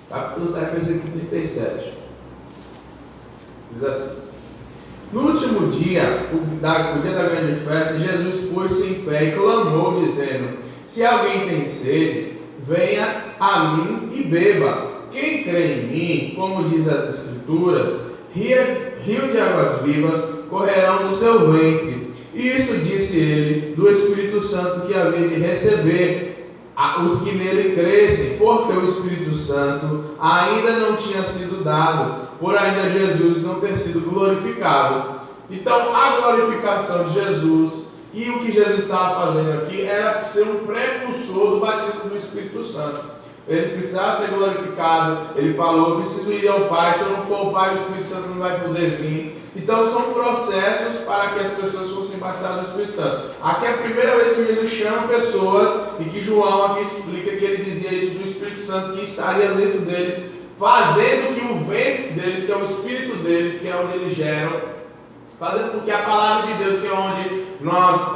Capítulo 7, versículo 37. Diz assim: no último dia, o dia da grande festa, Jesus pôs-se em pé e clamou, dizendo: se alguém tem sede, venha a mim e beba. Quem crê em mim, como diz as Escrituras, rio de águas vivas correrão do seu ventre. E isso disse ele do Espírito Santo que havia de receber os que nele crescem, porque o Espírito Santo ainda não tinha sido dado, por ainda Jesus não ter sido glorificado. Então, a glorificação de Jesus e o que Jesus estava fazendo aqui era ser um precursor do batismo do Espírito Santo. Ele precisava ser glorificado. Ele falou: eu preciso ir ao Pai, se eu não for ao Pai, o Espírito Santo não vai poder vir. Então são processos para que as pessoas fossem batizadas no Espírito Santo. Aqui é a primeira vez que Jesus chama pessoas, e que João aqui explica que ele dizia isso do Espírito Santo que estaria dentro deles, fazendo que o ventre deles, que é o Espírito deles, que é onde eles geram, fazendo com que a palavra de Deus, que é onde nós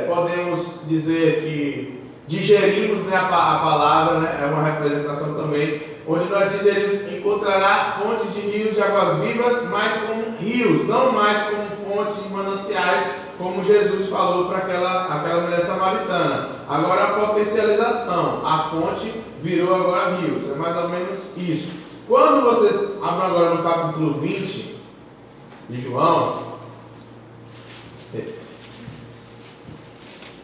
podemos dizer que digerimos, né, a palavra, né, é uma representação também, onde nós digerimos, encontrará fontes de rios de águas vivas, mas como rios, não mais como fontes de mananciais, como Jesus falou para aquela mulher samaritana. Agora a potencialização, a fonte virou agora rios, é mais ou menos isso. Quando você abre agora no capítulo 20 de João,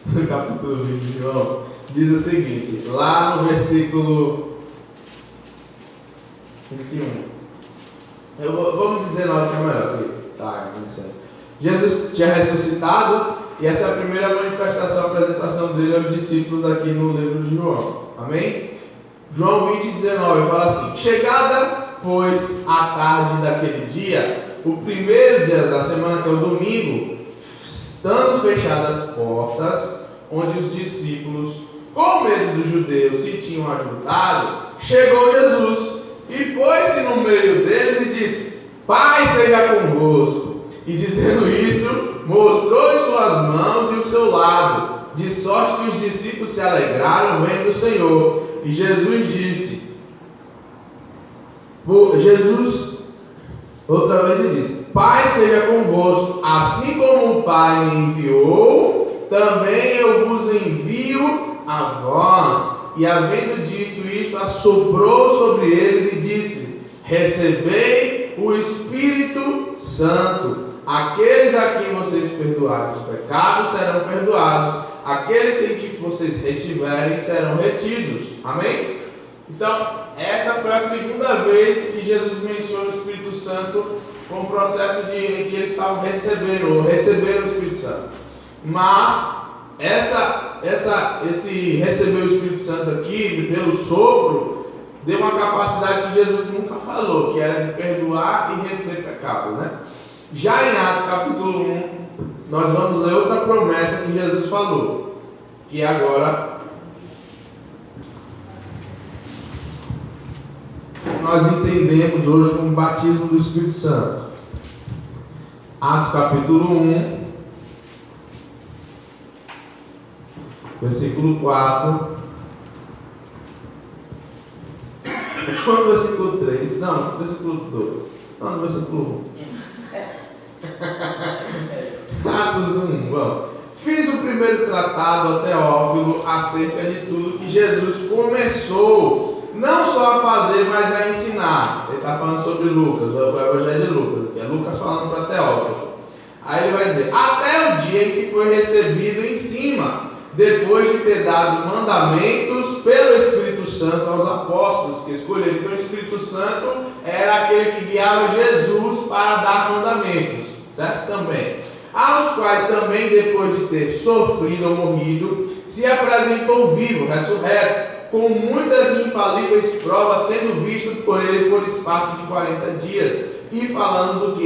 no capítulo 20 de João, diz o seguinte, lá no versículo 21. Vamos dizer na hora que é melhor. Tá, Jesus tinha ressuscitado, e essa é a primeira manifestação, a apresentação dele aos discípulos aqui no livro de João. Amém? João 20, 19 fala assim: chegada, pois, a tarde daquele dia, o primeiro dia da semana, que é o domingo, estando fechadas as portas, onde os discípulos, com medo dos judeus, se tinham ajuntado, chegou Jesus e pôs-se no meio deles e disse: Pai seja convosco. E dizendo isto, mostrou suas mãos e o seu lado, de sorte que os discípulos se alegraram vendo o Senhor. E Jesus disse, outra vez ele disse: Pai seja convosco, assim como o Pai me enviou, também eu vos envio a vós. E havendo dito isto, assoprou sobre eles e disse: recebei o Espírito Santo. Aqueles a quem vocês perdoarem os pecados serão perdoados, aqueles em que vocês retiverem serão retidos. Amém? Então, essa foi a segunda vez que Jesus menciona o Espírito Santo, com o processo em que eles estavam recebendo o Espírito Santo. Mas esse receber o Espírito Santo aqui, pelo sopro, deu uma capacidade que Jesus nunca falou, que era de perdoar e reter pecado, né? Já em Atos capítulo 1, nós vamos ler outra promessa que Jesus falou, que agora nós entendemos hoje como batismo do Espírito Santo. Atos capítulo 1, versículo 4, no versículo 3, não, no versículo 2, não, no versículo 1. Atos 1, vamos. Fiz o primeiro tratado, a Teófilo, acerca de tudo que Jesus começou, não só a fazer, mas a ensinar. Ele está falando sobre Lucas, o Evangelho de Lucas, que é Lucas falando para Teófilo. Aí ele vai dizer, até o dia em que foi recebido em cima, depois de ter dado mandamentos pelo Espírito Santo aos apóstolos que escolheram. Então o Espírito Santo era aquele que guiava Jesus para dar mandamentos, certo? Também. Aos quais também, depois de ter sofrido ou morrido, se apresentou vivo, ressurreto, com muitas e infalíveis provas, sendo visto por ele por espaço de 40 dias, e falando do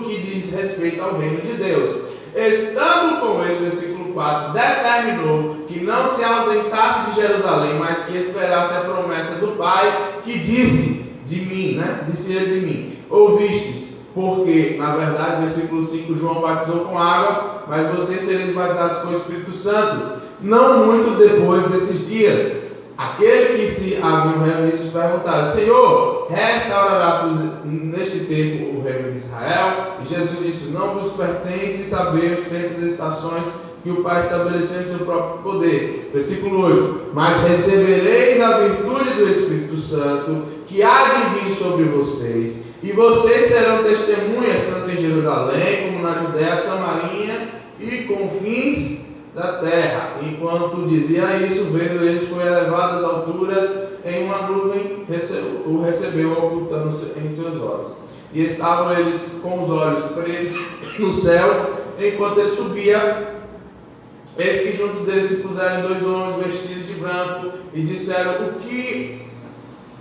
que diz respeito ao reino de Deus. Estando com ele, versículo 4, determinou que não se ausentasse de Jerusalém, mas que esperasse a promessa do Pai, que disse de mim, disse ele de mim, ouvistes, porque, na verdade, versículo 5, João batizou com água, mas vocês sereis batizados com o Espírito Santo, não muito depois desses dias. Aquele que se haviam reunidos perguntaram, Senhor, restaurará neste tempo o reino de Israel? E Jesus disse, não vos pertence saber os tempos e estações que o Pai estabeleceu em seu próprio poder. Versículo 8, mas recebereis a virtude do Espírito Santo, que há de vir sobre vocês, e vocês serão testemunhas, tanto em Jerusalém, como na Judéia, Samaria e confins da terra. Enquanto dizia isso, vendo eles, foi elevado às alturas, em uma nuvem o recebeu, ocultando-se em seus olhos. E estavam eles com os olhos presos no céu, enquanto ele subia. Eis que junto deles se puseram 2 homens vestidos de branco, e disseram, o que,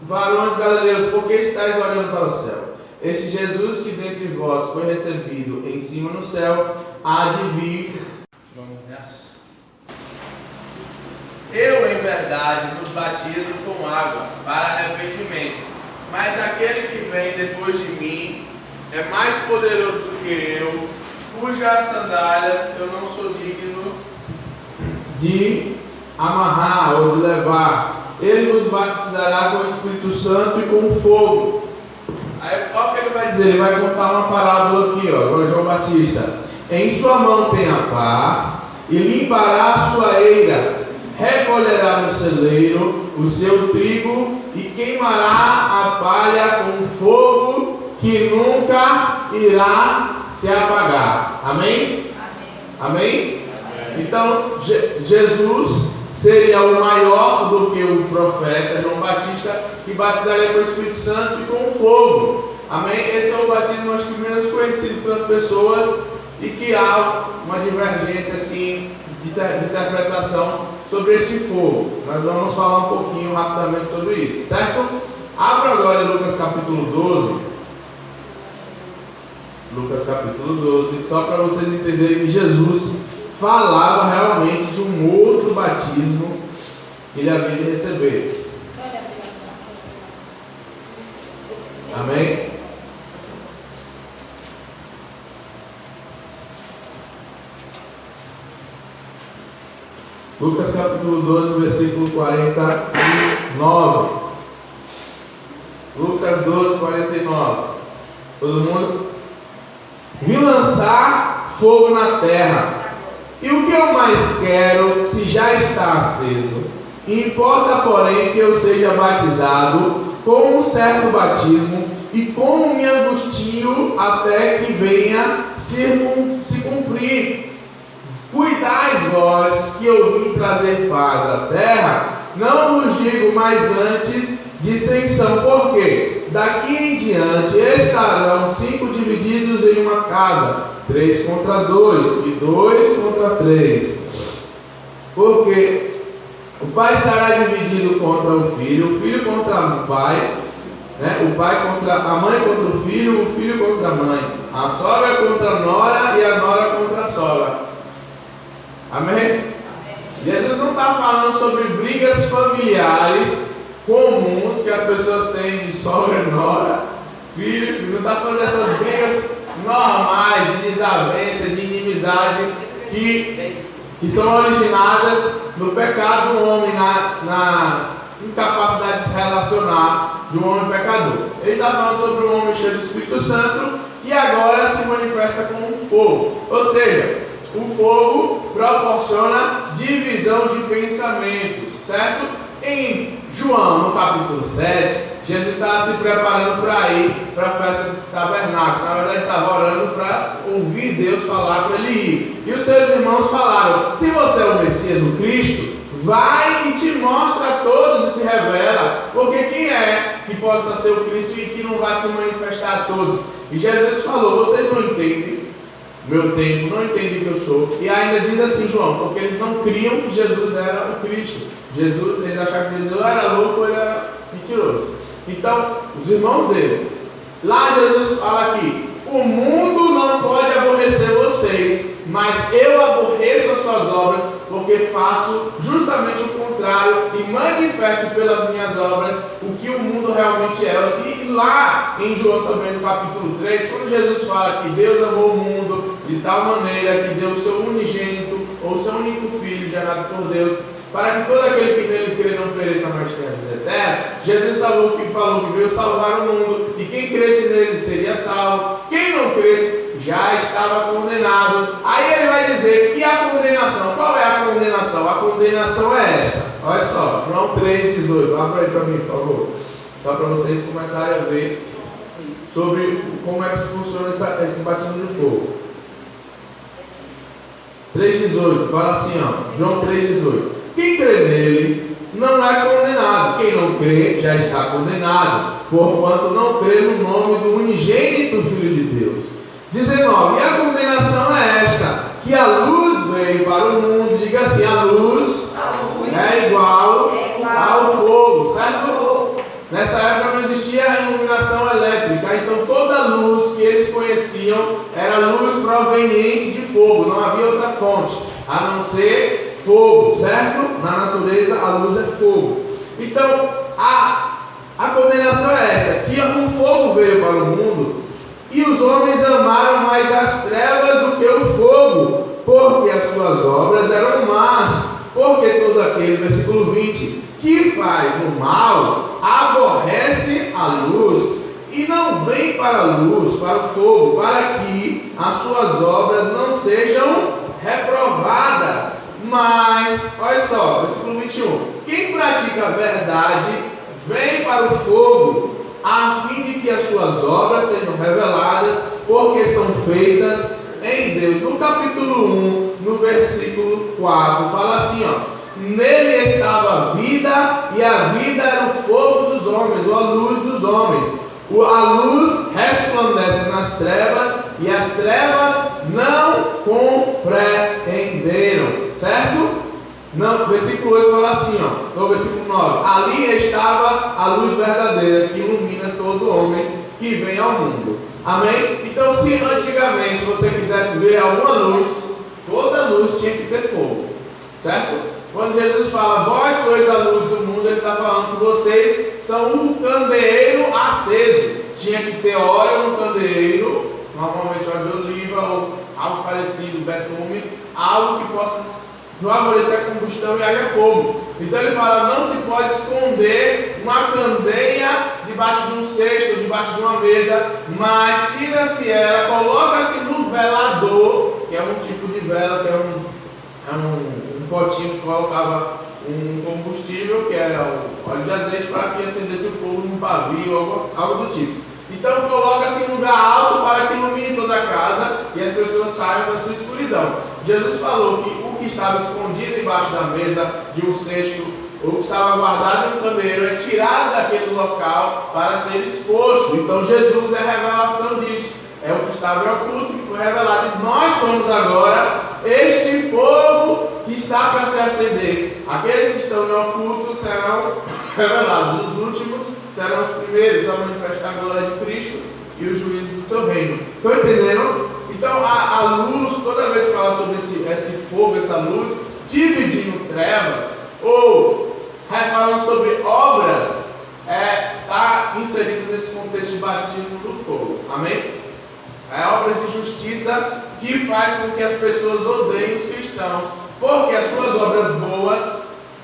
varões galileus, por que estáis olhando para o céu? Este Jesus que dentre vós foi recebido em cima no céu, há de vir. Vamos nessa. Eu, em verdade, vos batizo com água para arrependimento, mas aquele que vem depois de mim é mais poderoso do que eu, cujas sandálias eu não sou digno de amarrar ou de levar. Ele vos batizará com o Espírito Santo e com fogo. Aí olha o que ele vai dizer, ele vai contar uma parábola aqui, agora João Batista. Em sua mão tem a pá, e limpará a sua eira, recolherá no celeiro o seu trigo, e queimará a palha com fogo que nunca irá se apagar. Amém? Amém? Então, Jesus seria o maior do que o profeta João Batista, que batizaria com o Espírito Santo e com fogo. Amém? Esse é o batismo, acho que menos conhecido pelas pessoas, e que há uma divergência assim, de interpretação sobre este fogo. Nós vamos falar um pouquinho rapidamente sobre isso, certo? Abra agora em Lucas capítulo 12. Lucas capítulo 12, só para vocês entenderem que Jesus falava realmente de um outro batismo que ele havia de receber. Amém? Lucas capítulo 12, versículo 49. Lucas 12, 49. Todo mundo? Vi lançar fogo na terra. E o que eu mais quero, se já está aceso? Importa, porém, que eu seja batizado com um certo batismo, e como me angustio até que venha se cumprir. Cuidais vós que eu vim trazer paz à terra, não vos digo mais antes dissensão, porque daqui em diante estarão 5 divididos em uma casa, 3 contra 2 e 2 contra 3. Porque o pai estará dividido contra o filho contra o pai, o pai contra a mãe contra o filho contra a mãe, a sogra contra a nora e a nora contra a sogra. Amém? Jesus não está falando sobre brigas familiares comuns que as pessoas têm de sogra, nora, filho. Não está falando dessas brigas normais de desavença, de inimizade que são originadas no pecado do homem, na incapacidade de se relacionar de um homem pecador. Ele está falando sobre um homem cheio do Espírito Santo que agora se manifesta como um fogo. Ou seja, o fogo, proporciona divisão de pensamentos, certo? Em João, no capítulo 7, Jesus estava se preparando para ir para a festa do tabernáculo. Na verdade, estava orando para ouvir Deus falar para ele ir. E os seus irmãos falaram: se você é o Messias, o Cristo, vai e te mostra a todos e se revela. Porque quem é que possa ser o Cristo e que não vai se manifestar a todos? E Jesus falou: vocês não entendem meu tempo, não entendem que eu sou. E ainda diz assim, João, porque eles não criam que Jesus era o Cristo. Jesus, eles achavam que Jesus era louco ou ele era mentiroso. Então, os irmãos dele, lá Jesus fala aqui: o mundo não pode aborrecer vocês, mas eu aborreço as suas obras, porque faço justamente o contrário e manifesto pelas minhas obras o que o mundo realmente é. E lá em João também, no capítulo 3, quando Jesus fala que Deus amou o mundo de tal maneira que deu o seu unigênito, ou seu único filho gerado por Deus, para que todo aquele que nele crê não pereça, mas tenha vida eterna, Jesus falou que veio salvar o mundo, e quem cresce nele seria salvo. Quem não cresce já estava condenado. Aí ele vai dizer: e a condenação? Qual é a condenação? A condenação é esta. Olha só, João 3,18. Abra aí para mim, por favor. Só para vocês começarem a ver sobre como é que funciona esse batismo de fogo. 3,18. Fala assim, ó. João 3,18. Quem crê nele não é condenado. Quem não crê já está condenado, porquanto não crê no nome do unigênito Filho de Deus. 19. E a condenação é esta: que a luz veio para o mundo. Diga assim: a luz é igual ao fogo, certo? Nessa época não existia iluminação elétrica, então toda a luz que eles conheciam era luz proveniente de fogo, não havia outra fonte a não ser fogo, certo? Na natureza a luz é fogo. Então a condenação é esta: que o fogo veio para o mundo e os homens amaram mais as trevas do que o fogo, porque as suas obras eram más. Porque todo aquele, versículo 20, que faz o mal aborrece a luz e não vem para a luz, para o fogo, para que as suas obras não sejam reprovadas. Mas, olha só, versículo 21, quem pratica a verdade vem para o fogo, a fim de que as suas obras sejam reveladas, porque são feitas em Deus. No capítulo 1, no versículo 4, fala assim, ó: nele estava a vida, e a vida era o fogo dos homens, ou a luz dos homens. A luz resplandece nas trevas, e as trevas não compreenderam. Certo? Não, versículo 8 fala assim, ó, no versículo 9: ali estava a luz verdadeira que ilumina todo homem que vem ao mundo. Amém? Então, se antigamente você quisesse ver alguma luz, toda luz tinha que ter fogo, certo? Quando Jesus fala: vós sois a luz do mundo, ele está falando que vocês são um candeeiro aceso. Tinha que ter óleo no candeeiro, normalmente óleo de oliva ou algo parecido, betume, algo que possa favorecer a combustão e haja fogo. Então ele fala: não se pode esconder uma candeia debaixo de um cesto, debaixo de uma mesa, mas tira-se ela, coloca-se no velador, que é um tipo de vela, que é um potinho que colocava um combustível, que era o óleo de azeite, para que acendesse o fogo num pavio, algo do tipo. Então coloca-se em lugar alto para que ilumine toda a casa e as pessoas saiam da sua escuridão. Jesus falou que o que estava escondido embaixo da mesa, de um cesto, ou que estava guardado em um candeeiro, é tirado daquele local para ser exposto. Então Jesus é a revelação disso. É o que estava em oculto que foi revelado. E nós somos agora este fogo que está para se acender. Aqueles que estão no oculto serão revelados. Os últimos serão os primeiros a manifestar a glória de Cristo e o juízo do seu reino. Estão entendendo? Então a luz, toda vez que fala sobre esse fogo, essa luz, dividindo trevas, ou falando sobre obras, está inserido nesse contexto de batismo do fogo. Amém? É obra de justiça que faz com que as pessoas odeiem os cristãos, porque as suas obras boas,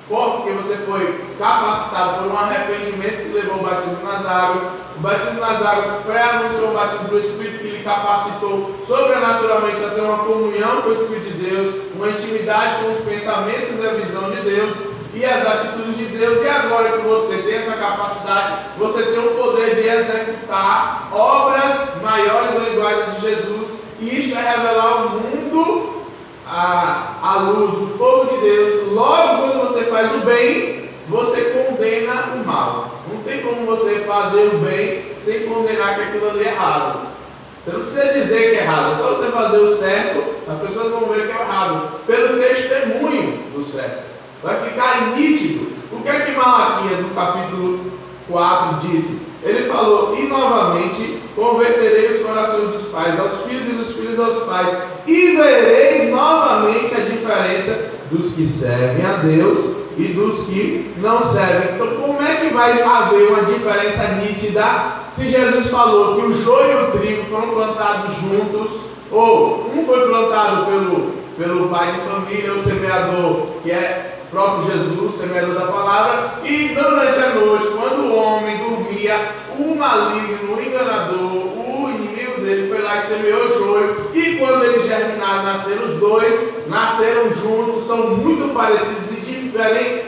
porque você foi capacitado por um arrependimento que levou o batismo nas águas. O batismo nas águas pré-anunciou o batismo do Espírito, que lhe capacitou sobrenaturalmente a ter uma comunhão com o Espírito de Deus, uma intimidade com os pensamentos e a visão de Deus e as atitudes de Deus. E agora que você tem essa capacidade, você tem o poder de executar obras maiores ou iguais a de Jesus. E isto é revelar ao mundo a luz do fogo de Deus. Logo, quando você faz o bem, você condena o mal. Não tem como você fazer o bem sem condenar que aquilo ali é errado. Você não precisa dizer que é errado, é só você fazer o certo, as pessoas vão ver que é errado, pelo testemunho do certo. Vai ficar nítido. O que é que Malaquias, no capítulo 4, disse? Ele falou: e novamente converterei os corações dos pais aos filhos e dos filhos aos pais, e vereis novamente a diferença dos que servem a Deus e dos que não servem. Então, como é que vai haver uma diferença nítida se Jesus falou que o joio e o trigo foram plantados juntos, ou um foi plantado pelo pai de família, o semeador, que é próprio Jesus, semeador da palavra, e durante a noite, quando o homem dormia, o maligno, o enganador, o inimigo dele foi lá e semeou o joio, e quando eles germinaram, nasceram os dois, nasceram juntos, são muito parecidos e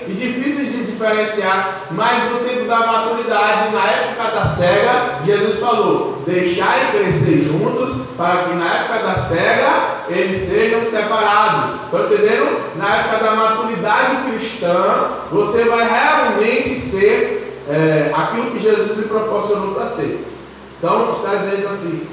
difíceis de diferenciar, mas no tempo da maturidade, na época da cega, Jesus falou: deixai crescer juntos, para que na época da cega eles sejam separados. Estão entendendo? Na época da maturidade cristã, você vai realmente ser aquilo que Jesus lhe proporcionou para ser. Então, está dizendo assim,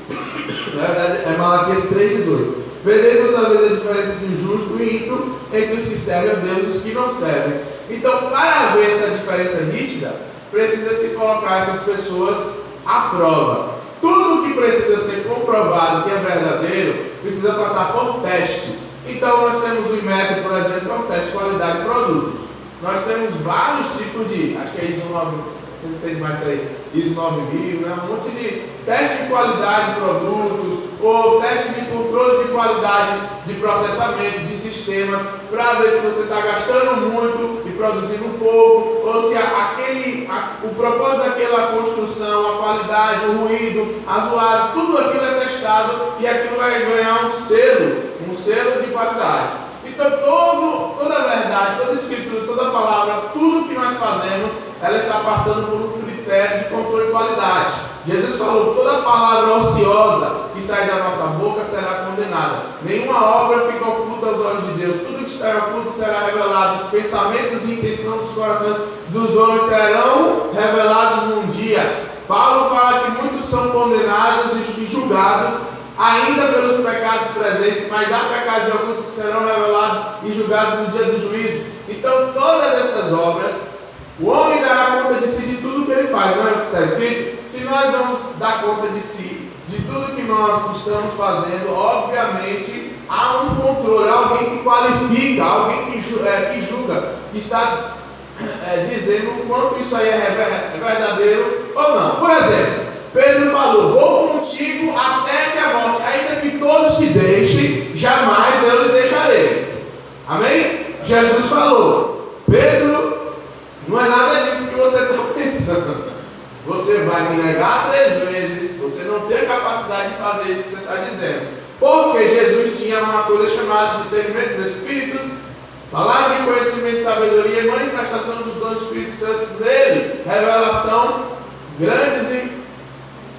na verdade é Malaquias 3,18: vereis outra vez a diferença entre o justo e o ímpio, entre os que servem a Deus e os que não servem. Então, para ver essa diferença nítida, precisa se colocar essas pessoas à prova. Tudo que precisa ser comprovado que é verdadeiro, precisa passar por teste. Então, nós temos o IMET, por exemplo, que é um teste de qualidade de produtos. Nós temos vários tipos de, acho que é ISO 9, você não tem mais aí, ISO 9000, né? Um monte de teste de qualidade de produtos, ou teste de controle de qualidade de processamento, de sistemas, para ver se você está gastando muito e produzindo pouco, ou se o propósito daquela construção, a qualidade, o ruído, a zoada, tudo aquilo é testado e aquilo vai ganhar um selo de qualidade. Então toda a verdade, toda a escritura, toda a palavra, tudo que nós fazemos, ela está passando por um critério de controle de qualidade. Jesus falou: toda palavra ociosa que sai da nossa boca será condenada. Nenhuma obra fica oculta aos olhos de Deus. Tudo que está oculto será revelado. Os pensamentos e intenções dos corações dos homens serão revelados num dia. Paulo fala que muitos são condenados e julgados ainda pelos pecados presentes, mas há pecados ocultos que serão revelados e julgados no dia do juízo. Então, todas estas obras, o homem dará conta de si de tudo que ele faz, não é o que está escrito? Se nós vamos dar conta de si, de tudo que nós estamos fazendo, obviamente há um controle, alguém que qualifica, alguém que julga, que está dizendo o quanto isso aí é verdadeiro ou não. Por exemplo, Pedro falou: vou contigo até que a morte, ainda que todos se deixem, jamais eu lhe deixarei. Amém? Jesus falou: Pedro, não é nada disso que você está pensando. Você vai me negar 3 vezes, você não tem a capacidade de fazer isso que você está dizendo. Porque Jesus tinha uma coisa chamada discernimento dos Espíritos, palavra de conhecimento e sabedoria, manifestação dos dons do Espírito Santo dele, revelação grandes e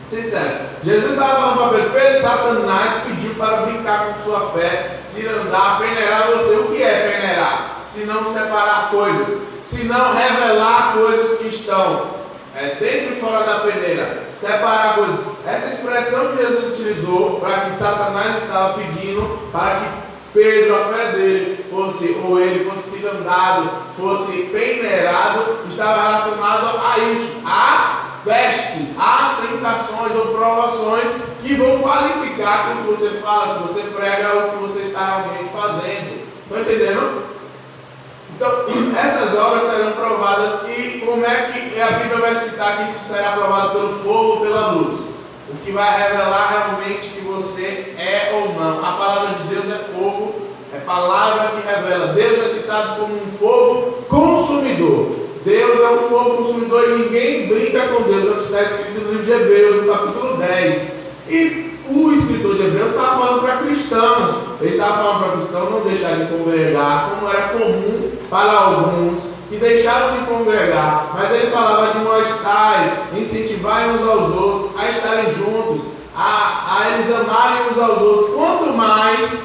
sinceras. Jesus estava falando para Pedro: Pedro, Satanás pediu para brincar com sua fé, cirandar, peneirar você. O que é peneirar? Se não separar coisas, se não revelar coisas que estão dentro e fora da peneira, separar coisas. Essa expressão que Jesus utilizou para que Satanás estava pedindo para que Pedro, a fé dele, ele fosse cirandado, fosse peneirado, estava relacionado a isso, a testes, a tentações ou provações que vão qualificar o que você fala, o que você prega, o que você está realmente fazendo. Estão entendendo? Então, essas obras serão provadas. E como é que a Bíblia vai citar que isso será provado pelo fogo ou pela luz? O que vai revelar realmente que você é ou não. A palavra de Deus é fogo, é palavra que revela. Deus é citado como um fogo consumidor. Deus é um fogo consumidor e ninguém brinca com Deus. É o que está escrito no livro de Hebreus, no capítulo 10. E o escritor de Hebreus estava falando para cristãos. Ele estava falando para cristãos não deixar de congregar, como era comum para alguns que deixavam de congregar. Mas ele falava de estar, incentivar uns aos outros, a estarem juntos, a eles amarem uns aos outros. Quanto mais,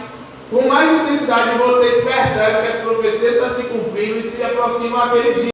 com mais intensidade vocês percebem que as profecias estão se cumprindo e se aproximam aquele dia.